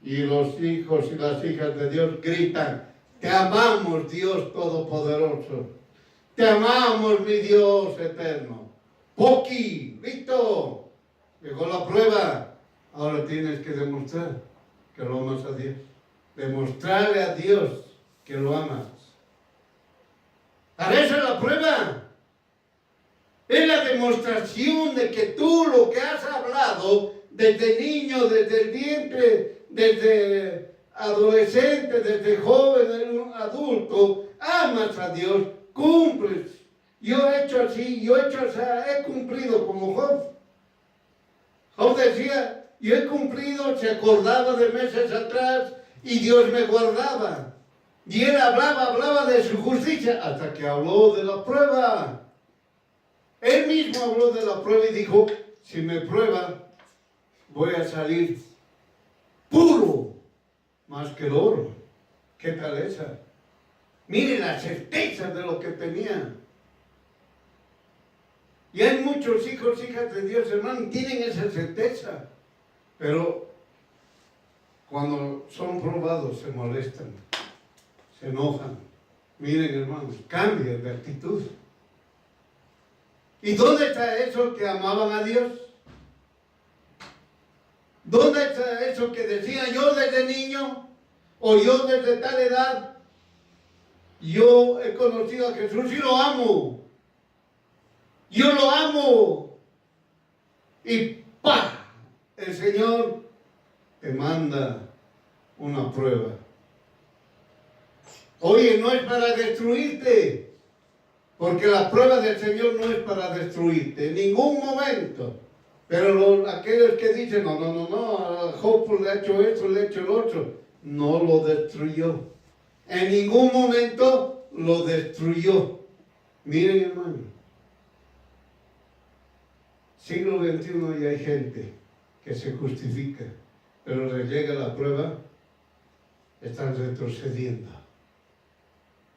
Y los hijos y las hijas de Dios gritan, te amamos, Dios Todopoderoso. Te amamos, mi Dios eterno. Poqui, listo. Llegó la prueba. Ahora tienes que demostrar que lo amas a Dios. Demostrarle a Dios que lo amas. Para eso es la prueba. Es la demostración de que tú lo que has hablado desde niño, desde el vientre, desde adolescente, desde joven, adulto, amas a Dios, cumples. Yo he hecho así, he cumplido como Job. Job decía, yo he cumplido, se acordaba de meses atrás y Dios me guardaba. Y él hablaba de su justicia hasta que habló de la prueba. Él mismo habló de la prueba y dijo, si me prueba, voy a salir puro más que el oro. ¿Qué tal esa? Miren la certeza de lo que tenía. Y hay muchos hijos, hijas de Dios, hermano, tienen esa certeza. Pero cuando son probados se molestan, se enojan. Miren, hermanos, cambian de actitud. ¿Y dónde está eso que amaban a Dios? ¿Dónde está eso que decían yo desde niño o yo desde tal edad? Yo he conocido a Jesús y lo amo. Yo lo amo. Y ¡pah! El Señor te manda una prueba. Oye, no es para destruirte. Porque la prueba del Señor no es para destruirte, en ningún momento. Pero aquellos que dicen, no, a Job le ha hecho esto, le ha hecho el otro, no lo destruyó. En ningún momento lo destruyó. Miren, hermano, siglo XXI ya hay gente que se justifica, pero les llega la prueba, están retrocediendo.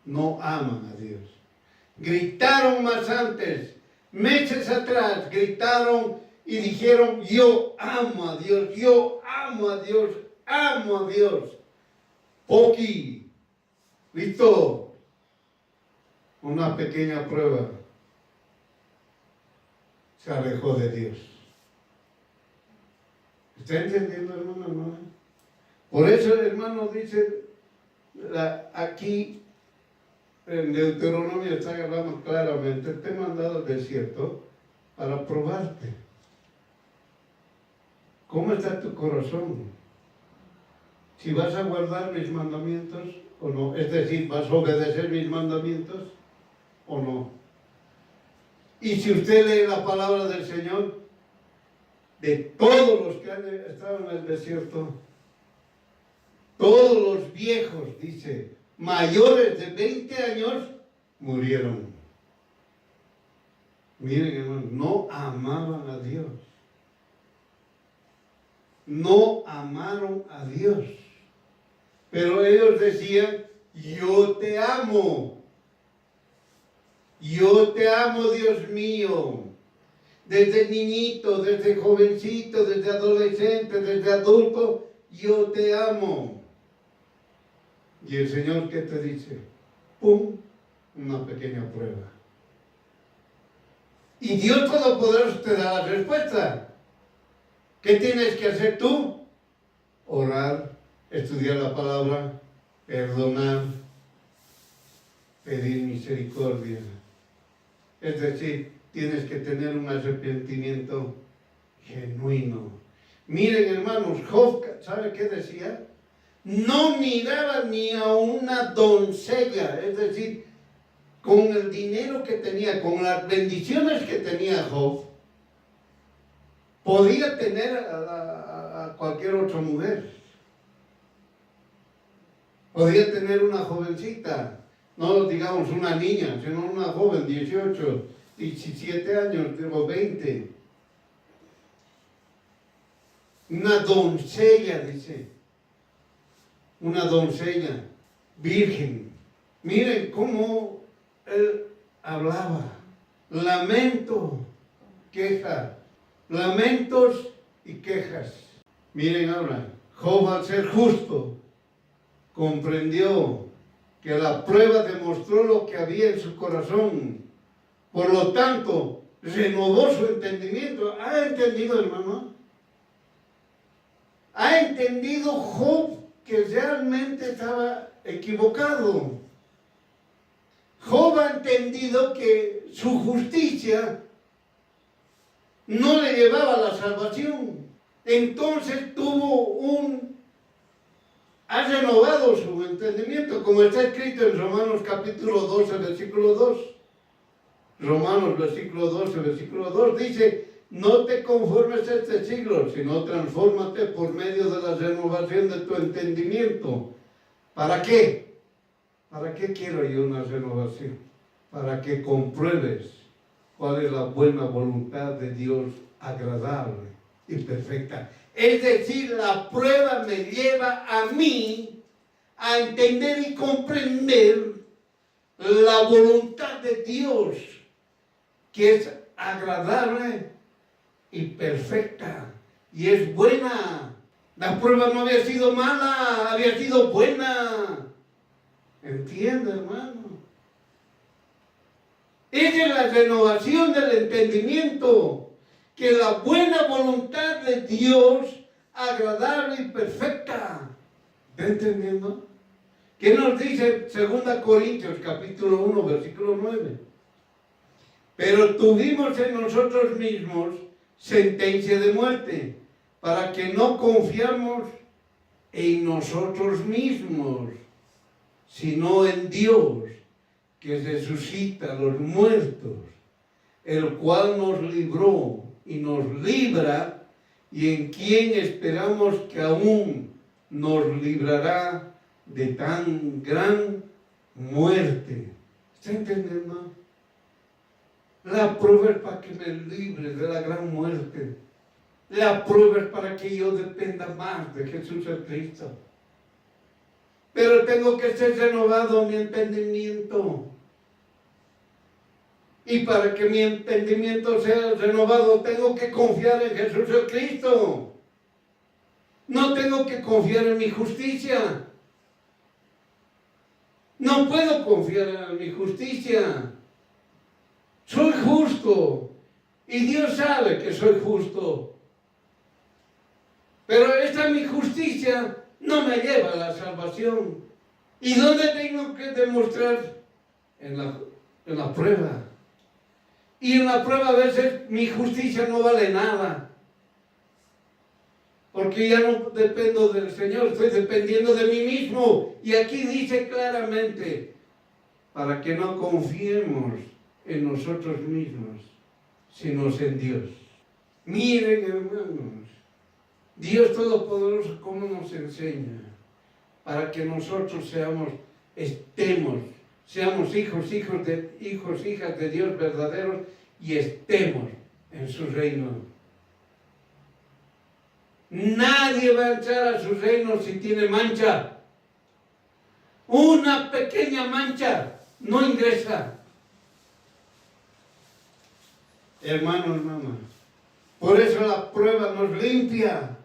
No aman a Dios. Gritaron más antes, meses atrás, gritaron y dijeron, yo amo a Dios, yo amo a Dios, amo a Dios. Poqui, listo, una pequeña prueba, se alejó de Dios. ¿Está entendiendo, hermano? Por eso, hermano, dice aquí, en Deuteronomio está hablando claramente, te he mandado al desierto para probarte. ¿Cómo está tu corazón? Si vas a guardar mis mandamientos o no. Es decir, ¿vas a obedecer mis mandamientos o no? Y si usted lee la palabra del Señor, de todos los que han estado en el desierto, todos los viejos, dice, mayores de 20 años murieron. Miren, hermano, no amaban a Dios. No amaron a Dios. Pero ellos decían, yo te amo. Yo te amo, Dios mío. Desde niñito, desde jovencito, desde adolescente, desde adulto, yo te amo. Y el Señor, ¿qué te dice? ¡Pum! Una pequeña prueba. Y Dios Todopoderoso te da la respuesta. ¿Qué tienes que hacer tú? Orar, estudiar la palabra, perdonar, pedir misericordia. Es decir, tienes que tener un arrepentimiento genuino. Miren, hermanos, Job, ¿sabe qué decía? No miraba ni a una doncella, es decir, con el dinero que tenía, con las bendiciones que tenía Job, podía tener a cualquier otra mujer. Podía tener una jovencita, no digamos una niña, sino una joven, 18, 17 años, o 20. Una doncella, dice. Una doncella, virgen. Miren cómo él hablaba. Lamento, queja. Lamentos y quejas. Miren ahora, Job, al ser justo, comprendió que la prueba demostró lo que había en su corazón. Por lo tanto, renovó su entendimiento. ¿Ha entendido, hermano? ¿Ha entendido Job que realmente estaba equivocado? Job ha entendido que su justicia no le llevaba a la salvación. Entonces ha renovado su entendimiento, como está escrito en Romanos capítulo 12, versículo 2. Romanos versículo 12, versículo 2 dice: no te conformes a este siglo, sino transfórmate por medio de la renovación de tu entendimiento. ¿Para qué? ¿Para qué quiero yo una renovación? Para que compruebes cuál es la buena voluntad de Dios, agradable y perfecta. Es decir, la prueba me lleva a mí a entender y comprender la voluntad de Dios, que es agradable y perfecta, y es buena. La prueba no había sido mala, había sido buena. ¿Entiende, hermano? Esa es la renovación del entendimiento, que la buena voluntad de Dios, agradable y perfecta. ¿Está entendiendo? ¿Qué nos dice 2 Corintios capítulo 1, versículo 9? Pero tuvimos en nosotros mismos sentencia de muerte, para que no confiamos en nosotros mismos, sino en Dios, que resucita a los muertos, el cual nos libró y nos libra, y en quien esperamos que aún nos librará de tan gran muerte. ¿Está entendiendo? La prueba es para que me libre de la gran muerte. La prueba es para que yo dependa más de Jesús el Cristo. Pero tengo que ser renovado mi entendimiento. Y para que mi entendimiento sea renovado, tengo que confiar en Jesús el Cristo. No tengo que confiar en mi justicia. No puedo confiar en mi justicia. Soy justo. Y Dios sabe que soy justo. Pero esta mi justicia no me lleva a la salvación. ¿Y dónde tengo que demostrar? En la prueba. Y en la prueba a veces mi justicia no vale nada. Porque ya no dependo del Señor, estoy dependiendo de mí mismo. Y aquí dice claramente, para que no confiemos en nosotros mismos, sino en Dios. Miren, hermanos, Dios Todopoderoso cómo nos enseña, para que nosotros seamos hijas de Dios verdaderos, y estemos en su reino. Nadie va a entrar a su reino si tiene mancha. Una pequeña mancha no ingresa. Hermano, hermana, por eso la prueba nos limpia.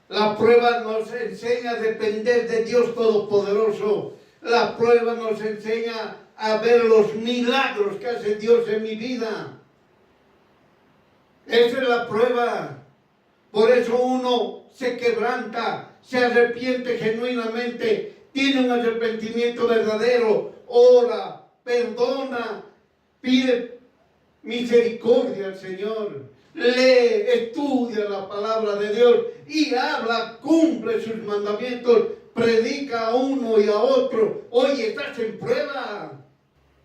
La prueba nos enseña a depender de Dios Todopoderoso. La prueba nos enseña a ver los milagros que hace Dios en mi vida. Esa es la prueba. Por eso uno se quebranta, se arrepiente genuinamente, tiene un arrepentimiento verdadero, ora, perdona, pide misericordia al Señor, lee, estudia la palabra de Dios y habla, cumple sus mandamientos, predica a uno y a otro. Oye, estás en prueba.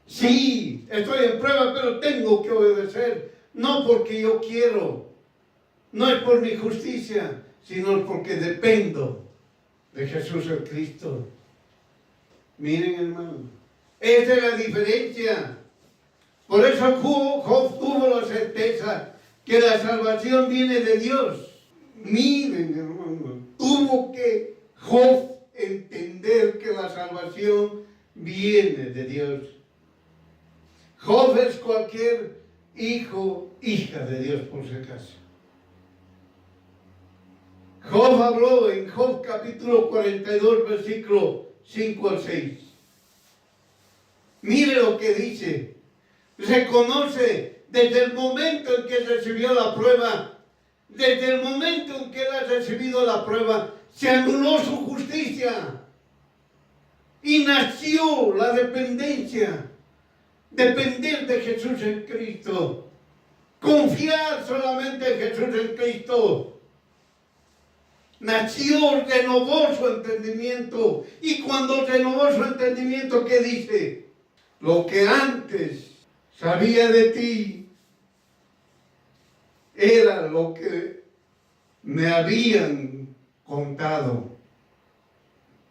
Sí, estoy en prueba, pero tengo que obedecer. No porque yo quiero, no es por mi justicia, sino porque dependo de Jesús el Cristo. Miren, hermano, esa es la diferencia. Por eso Job tuvo la certeza que la salvación viene de Dios. Miren, hermano, tuvo que Job entender que la salvación viene de Dios. Job es cualquier hijo, hija de Dios, por si acaso. Job habló en Job capítulo 42, versículo 5 al 6. Mire lo que dice. Reconoce desde el momento en que recibió la prueba, desde el momento en que él ha recibido la prueba, se anuló su justicia y nació la dependencia. Depender de Jesús en Cristo. Confiar solamente en Jesús en Cristo. Nació, renovó su entendimiento. Y cuando renovó su entendimiento, ¿qué dice? Lo que antes sabía de ti era lo que me habían contado.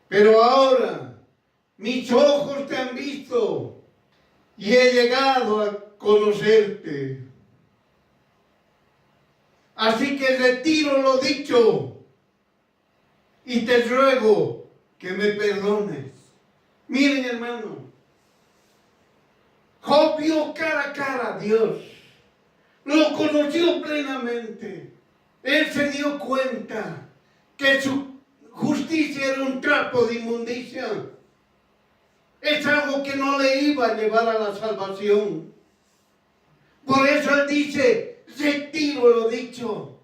Pero ahora mis ojos te han visto y he llegado a conocerte. Así que retiro lo dicho y te ruego que me perdones. Miren, hermano, Job vio cara a cara a Dios, lo conoció plenamente. Él se dio cuenta que su justicia era un trapo de inmundicia. Es algo que no le iba a llevar a la salvación. Por eso él dice, retiro lo dicho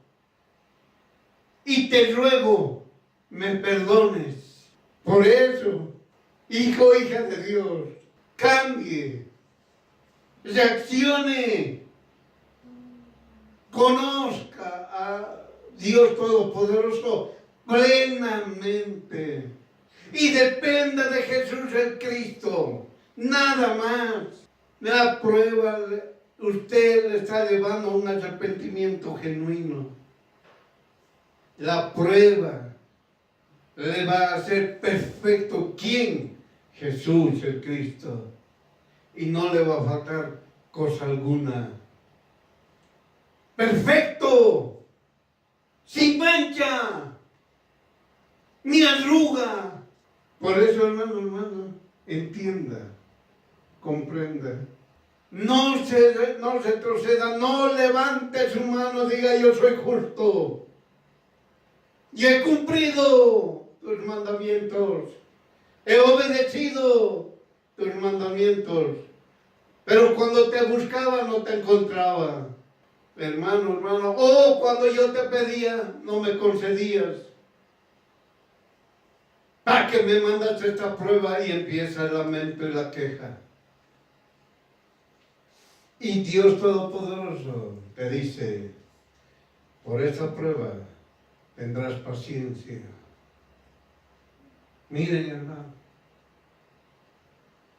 y te ruego me perdones. Por eso, hijo, hija de Dios, cambie, reaccione, conozca a Dios Todopoderoso plenamente y dependa de Jesús el Cristo, nada más. La prueba, usted le está llevando a un arrepentimiento genuino. La prueba le va a hacer perfecto. ¿Quién? Jesús el Cristo. Y no le va a faltar cosa alguna. Perfecto, sin mancha, ni arruga. Por eso, hermano, entienda, comprenda. No se retroceda, no levante su mano, diga yo soy justo. Y he cumplido tus mandamientos. He obedecido tus mandamientos. Pero cuando te buscaba no te encontraba. Hermano, cuando yo te pedía no me concedías. ¿Para qué me mandas esta prueba? Y empieza el lamento y la queja. Y Dios Todopoderoso te dice, por esta prueba tendrás paciencia. Miren, hermano.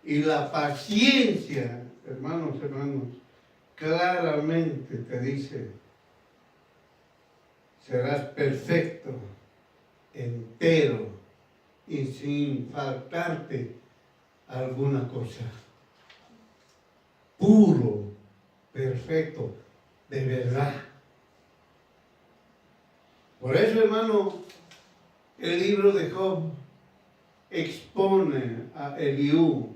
Y la paciencia, hermanos, claramente te dice, serás perfecto, entero y sin faltarte alguna cosa. Puro, perfecto, de verdad. Por eso, hermano, el libro de Job expone a Eliú,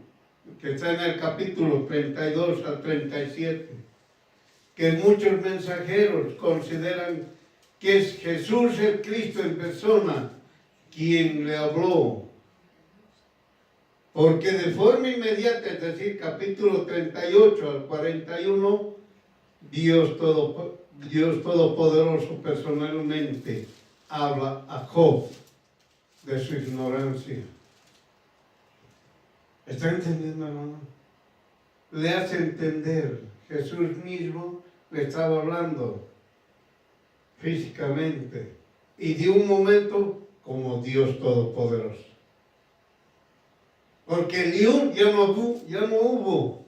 que está en el capítulo 32 al 37, que muchos mensajeros consideran que es Jesús el Cristo en persona quien le habló. Porque de forma inmediata, es decir, capítulo 38 al 41, Dios Todopoderoso personalmente habla a Job de su ignorancia. ¿Está entendiendo, hermano? Le hace entender. Jesús mismo le estaba hablando físicamente y de un momento como Dios Todopoderoso. Porque Eliú ya no hubo.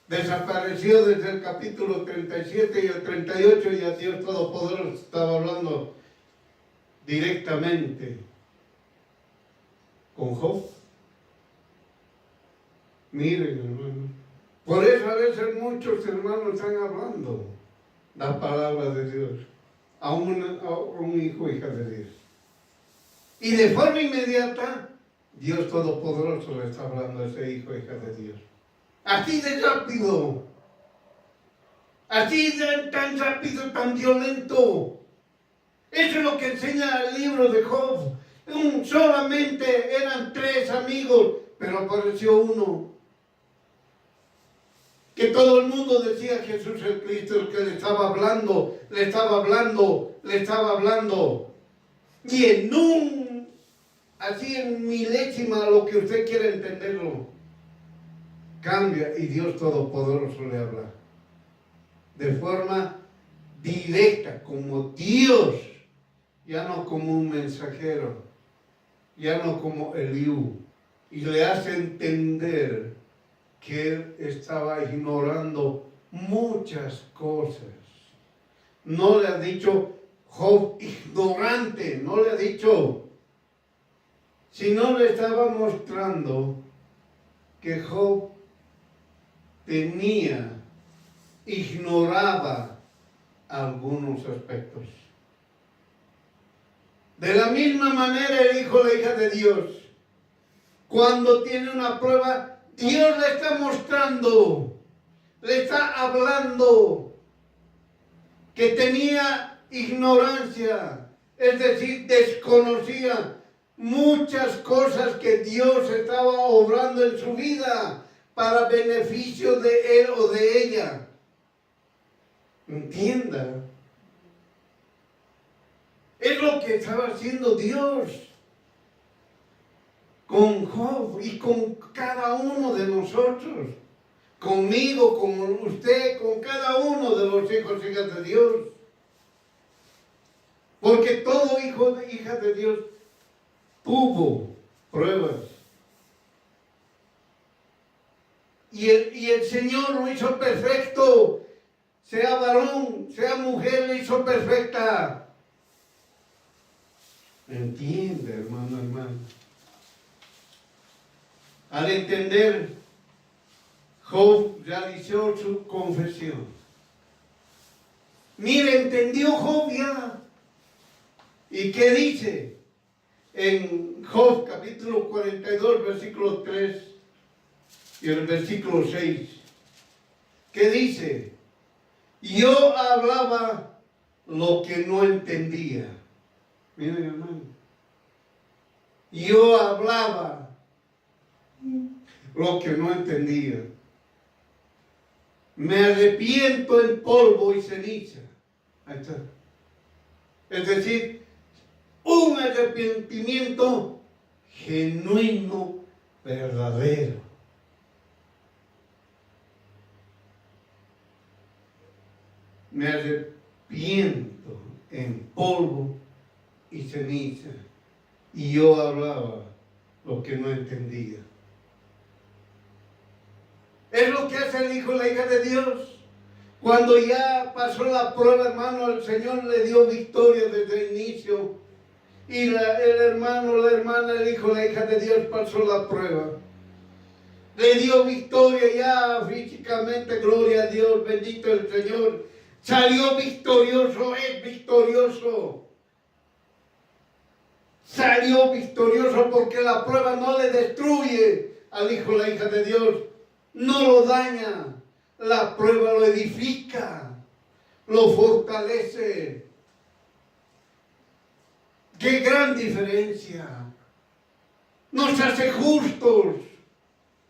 Desapareció desde el capítulo 37 y el 38, y a Dios Todopoderoso estaba hablando directamente con Job. Miren, hermanos, por eso a veces muchos hermanos están hablando la palabra de Dios a un hijo o hija de Dios. Y de forma inmediata, Dios Todopoderoso le está hablando a ese hijo o hija de Dios. Así de rápido, así de tan rápido, tan violento. Eso es lo que enseña el libro de Job. Solamente eran 3 amigos, pero apareció uno. Que todo el mundo decía Jesús el Cristo, el que le estaba hablando, le estaba hablando, le estaba hablando. Y así en milésima, lo que usted quiera entenderlo, cambia y Dios Todopoderoso le habla. De forma directa, como Dios, ya no como un mensajero, ya no como Eliú. Y le hace entender que él estaba ignorando muchas cosas. No le ha dicho Job ignorante, no le ha dicho, sino le estaba mostrando que Job ignoraba algunos aspectos. De la misma manera el hijo o la hija de Dios, cuando tiene una prueba, Dios le está mostrando, le está hablando que tenía ignorancia, es decir, desconocía muchas cosas que Dios estaba obrando en su vida para beneficio de él o de ella. Entienda, es lo que estaba haciendo Dios con Job y con cada uno de nosotros, conmigo, con usted, con cada uno de los hijos y hijas de Dios. Porque todo hijo e hija de Dios tuvo pruebas. Y el Señor lo hizo perfecto, sea varón, sea mujer, lo hizo perfecta. ¿Entiende, hermano, hermano? Al entender, Job realizó su confesión. Mire, entendió Job ya. ¿Y qué dice? En Job capítulo 42, versículo 3 y el versículo 6. ¿Qué dice? Yo hablaba lo que no entendía. Miren, hermano. Yo hablaba lo que no entendía. Me arrepiento en polvo y ceniza. Ahí está. Es decir, un arrepentimiento genuino, verdadero. Me arrepiento en polvo y ceniza. Y yo hablaba lo que no entendía. Es lo que hace el hijo y la hija de Dios. Cuando ya pasó la prueba, hermano, el Señor le dio victoria desde el inicio. Y el hermano, la hermana, el hijo, la hija de Dios pasó la prueba. Le dio victoria ya físicamente, gloria a Dios, bendito el Señor. Salió victorioso, es victorioso. Salió victorioso porque la prueba no le destruye al hijo, la hija de Dios. No lo daña. La prueba lo edifica, lo fortalece. ¡Qué gran diferencia! Nos hace justos.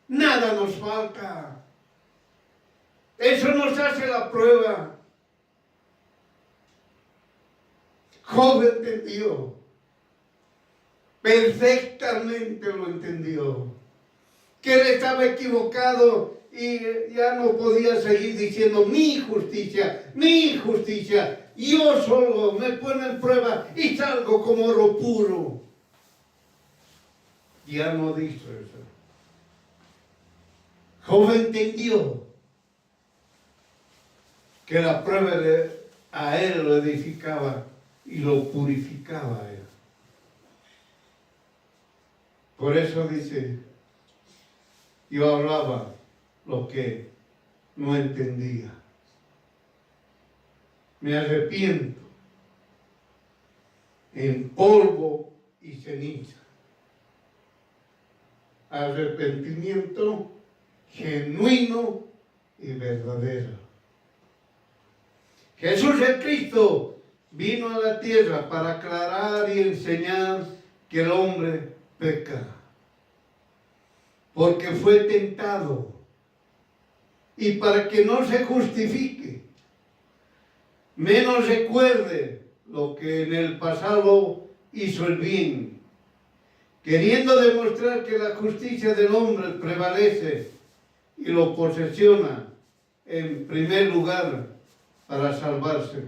Nada nos falta. Eso nos hace la prueba. Job entendió. Perfectamente lo entendió. Que él estaba equivocado y ya no podía seguir diciendo mi justicia, yo solo me pongo en prueba y salgo como oro puro. Ya no dijo eso. Job entendió que la prueba a él lo edificaba y lo purificaba a él. Por eso dice, yo hablaba lo que no entendía. Me arrepiento en polvo y ceniza. Arrepentimiento genuino y verdadero. Jesús el Cristo vino a la tierra para aclarar y enseñar que el hombre peca, porque fue tentado, y para que no se justifique, menos recuerde lo que en el pasado hizo el bien, queriendo demostrar que la justicia del hombre prevalece y lo posesiona en primer lugar para salvarse.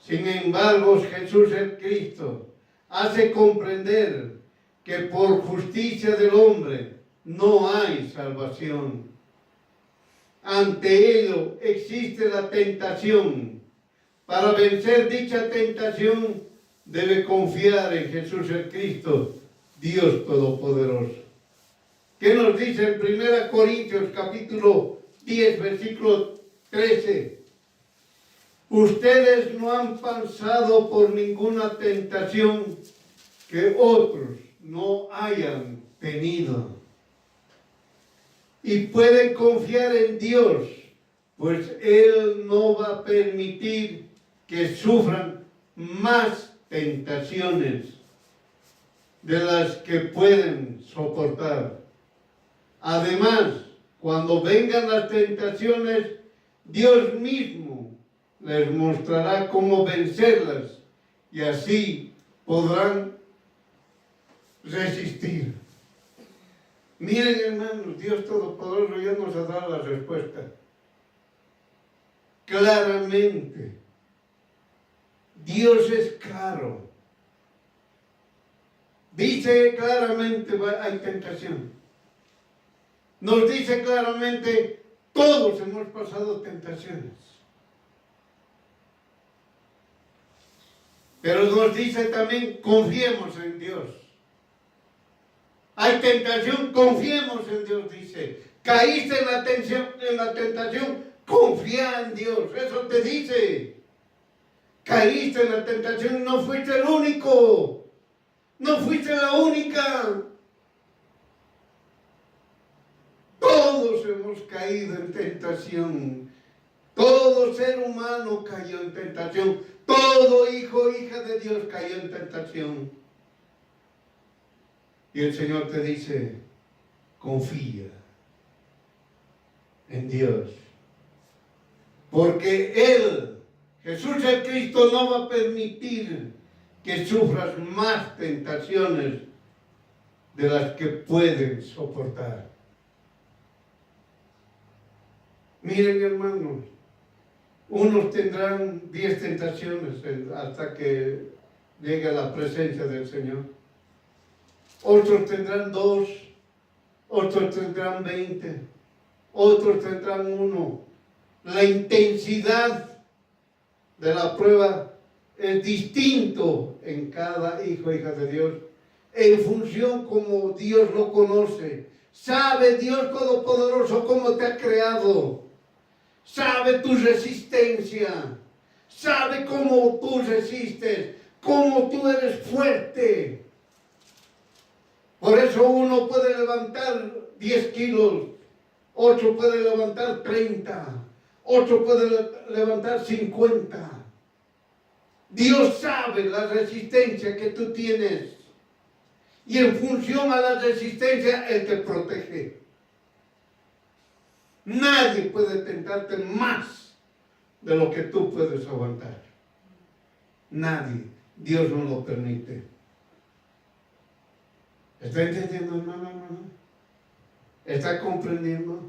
Sin embargo, Jesús el Cristo hace comprender que por justicia del hombre no hay salvación. Ante ello existe la tentación. Para vencer dicha tentación debe confiar en Jesús el Cristo, Dios Todopoderoso. ¿Qué nos dice en 1 Corintios capítulo 10, versículo 13? Ustedes no han pasado por ninguna tentación que otros no hayan tenido. Y pueden confiar en Dios, pues Él no va a permitir que sufran más tentaciones de las que pueden soportar. Además, cuando vengan las tentaciones, Dios mismo les mostrará cómo vencerlas y así podrán resistir. Miren, hermanos, Dios Todopoderoso ya nos ha dado la respuesta. Claramente, Dios es claro. Dice claramente, hay tentación. Nos dice claramente, todos hemos pasado tentaciones. Pero nos dice también, confiemos en Dios. Hay tentación, confiemos en Dios, dice. Caíste en la tentación, confía en Dios. Eso te dice. Caíste en la tentación, no fuiste el único. No fuiste la única. Todos hemos caído en tentación. Todo ser humano cayó en tentación. Todo hijo, hija de Dios cayó en tentación. Y el Señor te dice, confía en Dios. Porque Él, Jesús el Cristo, no va a permitir que sufras más tentaciones de las que pueden soportar. Miren, hermanos, unos tendrán 10 tentaciones hasta que llegue a la presencia del Señor. Otros tendrán 2, otros tendrán 20, otros tendrán 1. La intensidad de la prueba es distinto en cada hijo e hija de Dios, en función como Dios lo conoce. Sabe Dios Todopoderoso cómo te ha creado. Sabe tu resistencia. Sabe cómo tú resistes, cómo tú eres fuerte. Por eso uno puede levantar 10 kilos, otro puede levantar 30, otro puede levantar 50. Dios sabe la resistencia que tú tienes. Y en función a la resistencia, Él te protege. Nadie puede tentarte más de lo que tú puedes aguantar. Nadie. Dios no lo permite. ¿Está entendiendo, hermano? ¿Está comprendiendo?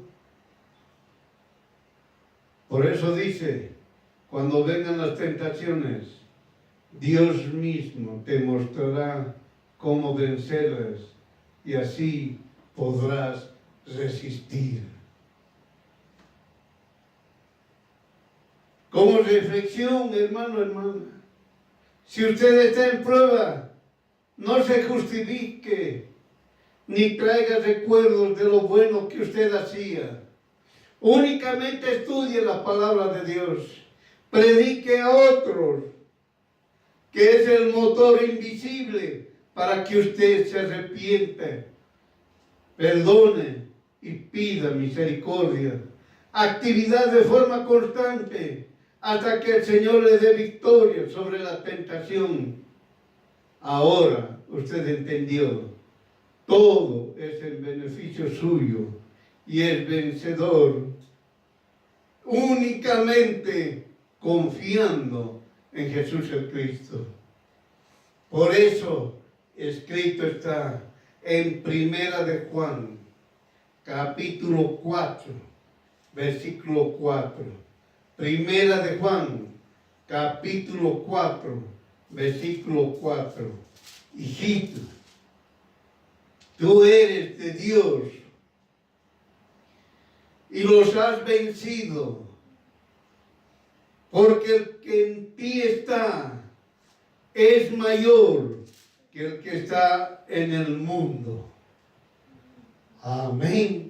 Por eso dice, cuando vengan las tentaciones, Dios mismo te mostrará cómo vencerlas y así podrás resistir. Como reflexión, hermano, hermana, si usted está en prueba, no se justifique, ni traiga recuerdos de lo bueno que usted hacía. Únicamente estudie la palabra de Dios. Predique a otros, que es el motor invisible para que usted se arrepienta, perdone y pida misericordia. Actividad de forma constante hasta que el Señor le dé victoria sobre la tentación. Ahora usted entendió, todo es en beneficio suyo y es vencedor únicamente confiando en Jesús el Cristo. Por eso escrito está en Primera de Juan, capítulo 4, versículo 4. Primera de Juan, capítulo 4, versículo 4. Hijito, tú eres de Dios y los has vencido, porque el que en ti está es mayor que el que está en el mundo. Amén.